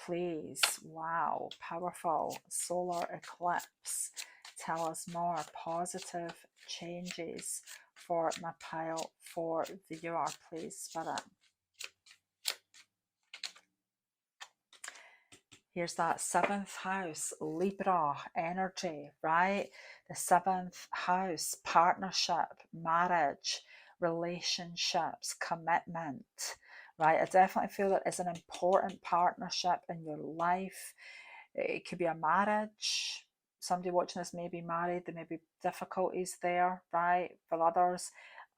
please. Wow, powerful solar eclipse. Tell us more. Positive changes for my pile for viewer, please, Spirit. Here's that seventh house, Libra energy, right? The seventh house, partnership, marriage, relationships, commitment, right? I definitely feel that is an important partnership in your life. It could be a marriage. Somebody watching this may be married. There may be difficulties there, right? For others,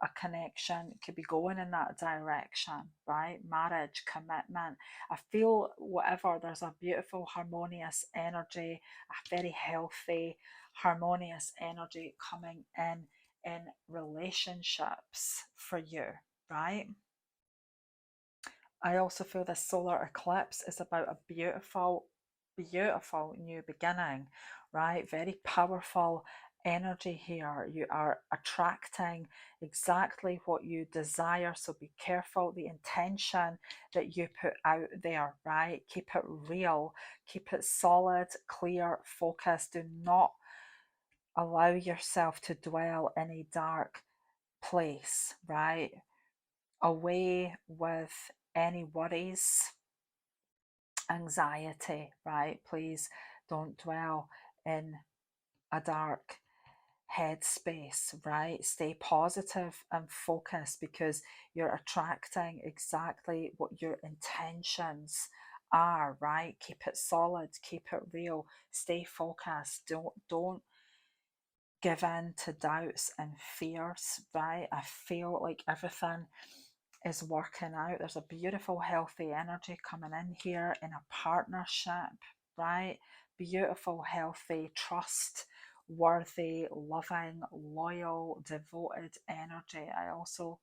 a connection could be going in that direction, right? Marriage, commitment. I feel whatever, there's a beautiful, harmonious energy, a very healthy, harmonious energy coming in relationships for you, right? I also feel this solar eclipse is about a beautiful, beautiful new beginning, right? Very powerful energy here. You are attracting exactly what you desire. So be careful the intention that you put out there, right? Keep it real, keep it solid, clear, focused. Do not allow yourself to dwell in a dark place, right? Away with any worries, anxiety, right? Please don't dwell in a dark headspace, right? Stay positive and focused because you're attracting exactly what your intentions are, right? Keep it solid, keep it real, stay focused. Don't give in to doubts and fears, right? I feel like everything is working out. There's a beautiful, healthy energy coming in here in a partnership, right? Beautiful, healthy, trustworthy, loving, loyal, devoted energy. I also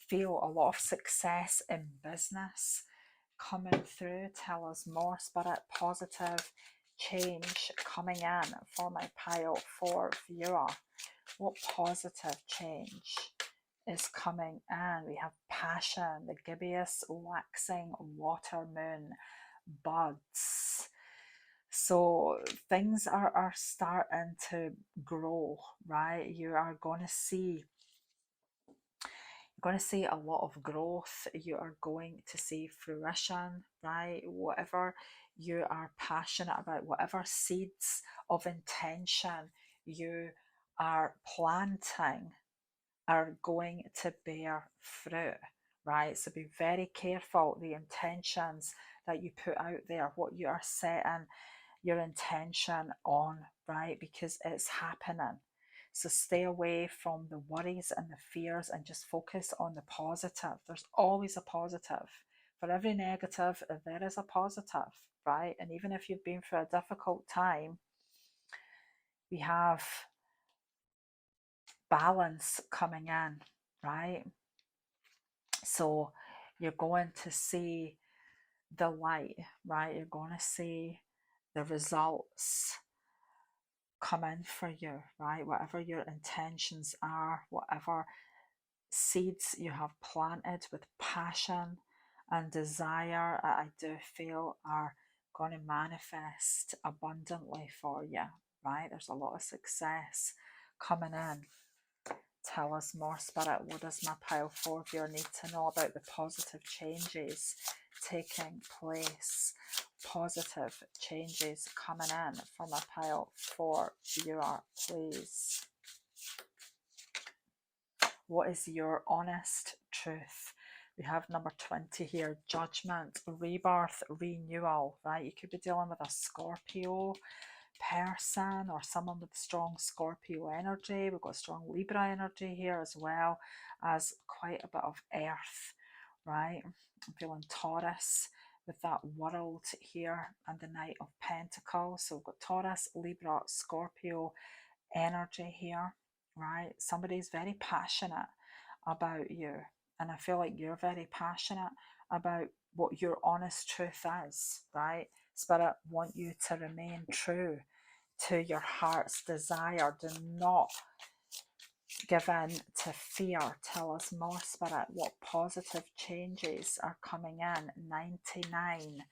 feel a lot of success in business coming through. Tell us more, Spirit. Positive change coming in for my pile for viewer. What positive change is coming in? We have passion, the gibbous waxing water moon, buds. So things are starting to grow, right? You are going to see a lot of growth. You are going to see fruition, right? Whatever you are passionate about, whatever seeds of intention you are planting are going to bear fruit, right? So be very careful the intentions that you put out there, what you are setting your intention on, right? Because it's happening. So stay away from the worries and the fears and just focus on the positive. There's always a positive. For every negative, there is a positive, right? And even if you've been through a difficult time, we have balance coming in, right? So you're going to see the light, right? You're going to see the results come in for you, right? Whatever your intentions are, whatever seeds you have planted with passion and desire, I do feel, are going to manifest abundantly for you, right? There's a lot of success coming in. Tell us more, Spirit. What does my pile 4 viewer need to know about the positive changes taking place? Positive changes coming in from a pile 4 viewer, please. What is your honest truth? We have number 20 here, judgment, rebirth, renewal, right? You could be dealing with a Scorpio person or someone with strong Scorpio energy. We've got strong Libra energy here as well as quite a bit of earth, right? I'm feeling Taurus with that world here and the Knight of Pentacles. So we've got Taurus, Libra, Scorpio energy here, right? Somebody's very passionate about you, and I feel like you're very passionate about what your honest truth is, right? Spirit want you to remain true to your heart's desire. Do not give in to fear. Tell us more, Spirit. What positive changes are coming in? 99.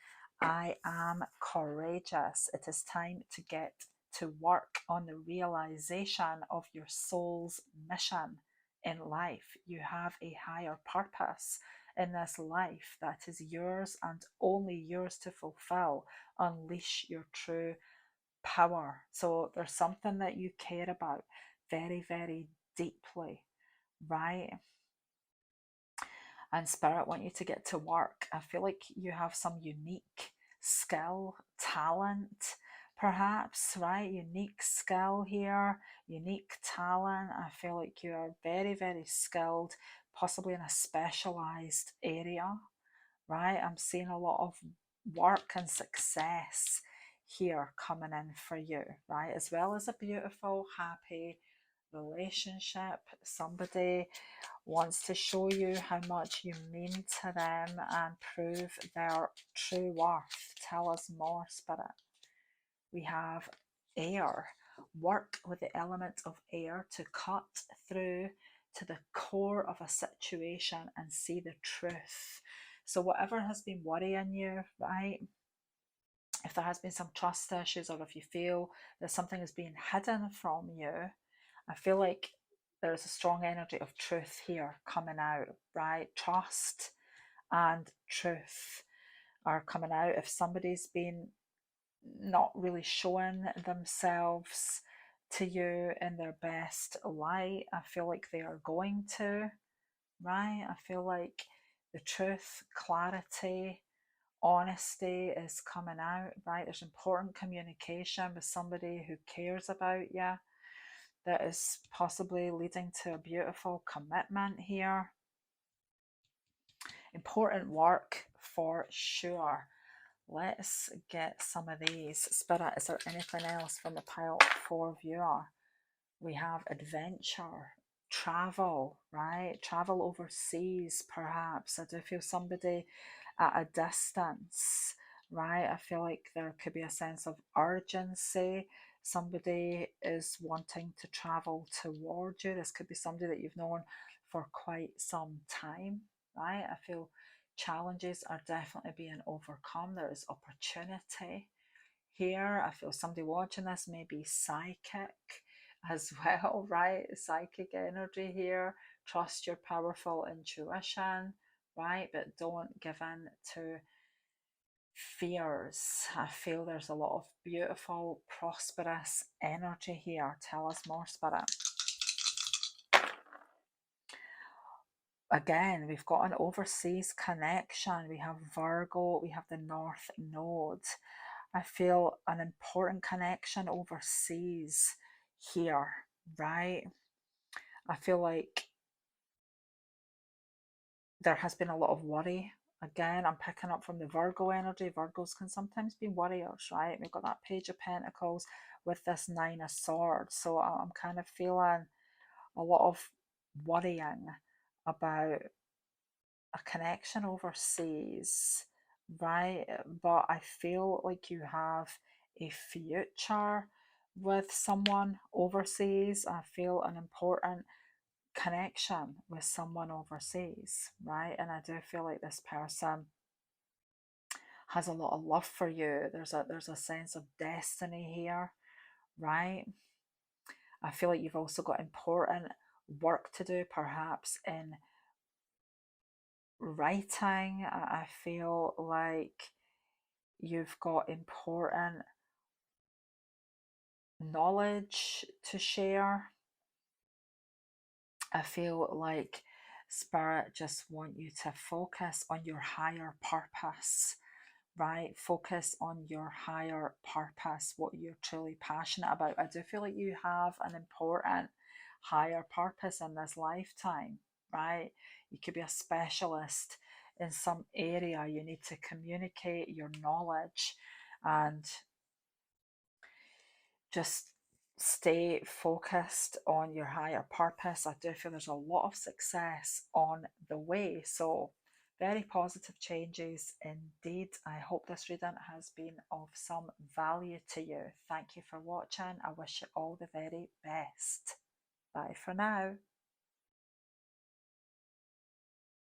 I am courageous. It is time to get to work on the realization of your soul's mission in life. You have a higher purpose in this life that is yours and only yours to fulfill. Unleash your true power. So there's something that you care about very, very deeply, right? And Spirit want you to get to work. I feel like you have some unique skill, talent, perhaps, right? Unique skill here, unique talent. I feel like you are very, very skilled, possibly in a specialized area, right? I'm seeing a lot of work and success here coming in for you, right? As well as a beautiful, happy relationship. Somebody wants to show you how much you mean to them and prove their true worth. Tell us more, Spirit. We have air. Work with the element of air to cut through to the core of a situation and see the truth. So, whatever has been worrying you, right? If there has been some trust issues, or if you feel that something is being hidden from you, I feel like there's a strong energy of truth here coming out, right? Trust and truth are coming out. If somebody's been not really showing themselves to you in their best light, I feel like they are going to, right? I feel like the truth, clarity, honesty is coming out, right? There's important communication with somebody who cares about you that is possibly leading to a beautiful commitment here. Important work for sure. Let's get some of these. Spirit, is there anything else from the pile 4 viewer? We have adventure, travel, right? Travel overseas, perhaps. I do feel somebody at a distance, right? I feel like there could be a sense of urgency. Somebody is wanting to travel toward you. This could be somebody that you've known for quite some time, right? I feel challenges are definitely being overcome. There is opportunity here. I feel somebody watching this may be psychic as well, right? Psychic energy here. Trust your powerful intuition, right? But don't give in to fears. I feel there's a lot of beautiful, prosperous energy here. Tell us more, Spirit. Again, we've got an overseas connection. We have Virgo, we have the North Node. I feel an important connection overseas here, right? I feel like there has been a lot of worry. Again, I'm picking up from the Virgo energy. Virgos can sometimes be worriers, right? We've got that Page of Pentacles with this Nine of Swords. So I'm kind of feeling a lot of worrying about a connection overseas, right? But I feel like you have a future with someone overseas. I feel an important connection with someone overseas, right? And I do feel like this person has a lot of love for you. There's a sense of destiny here, right? I feel like you've also got important work to do, perhaps in writing. I feel like you've got important knowledge to share. I feel like Spirit just want you to focus on your higher purpose, right? Focus on your higher purpose, what you're truly passionate about. I do feel like you have an important higher purpose in this lifetime, right? You could be a specialist in some area. You need to communicate your knowledge and just stay focused on your higher purpose. I do feel there's a lot of success on the way. So, very positive changes indeed. I hope this reading has been of some value to you. Thank you for watching. I wish you all the very best. Bye for now.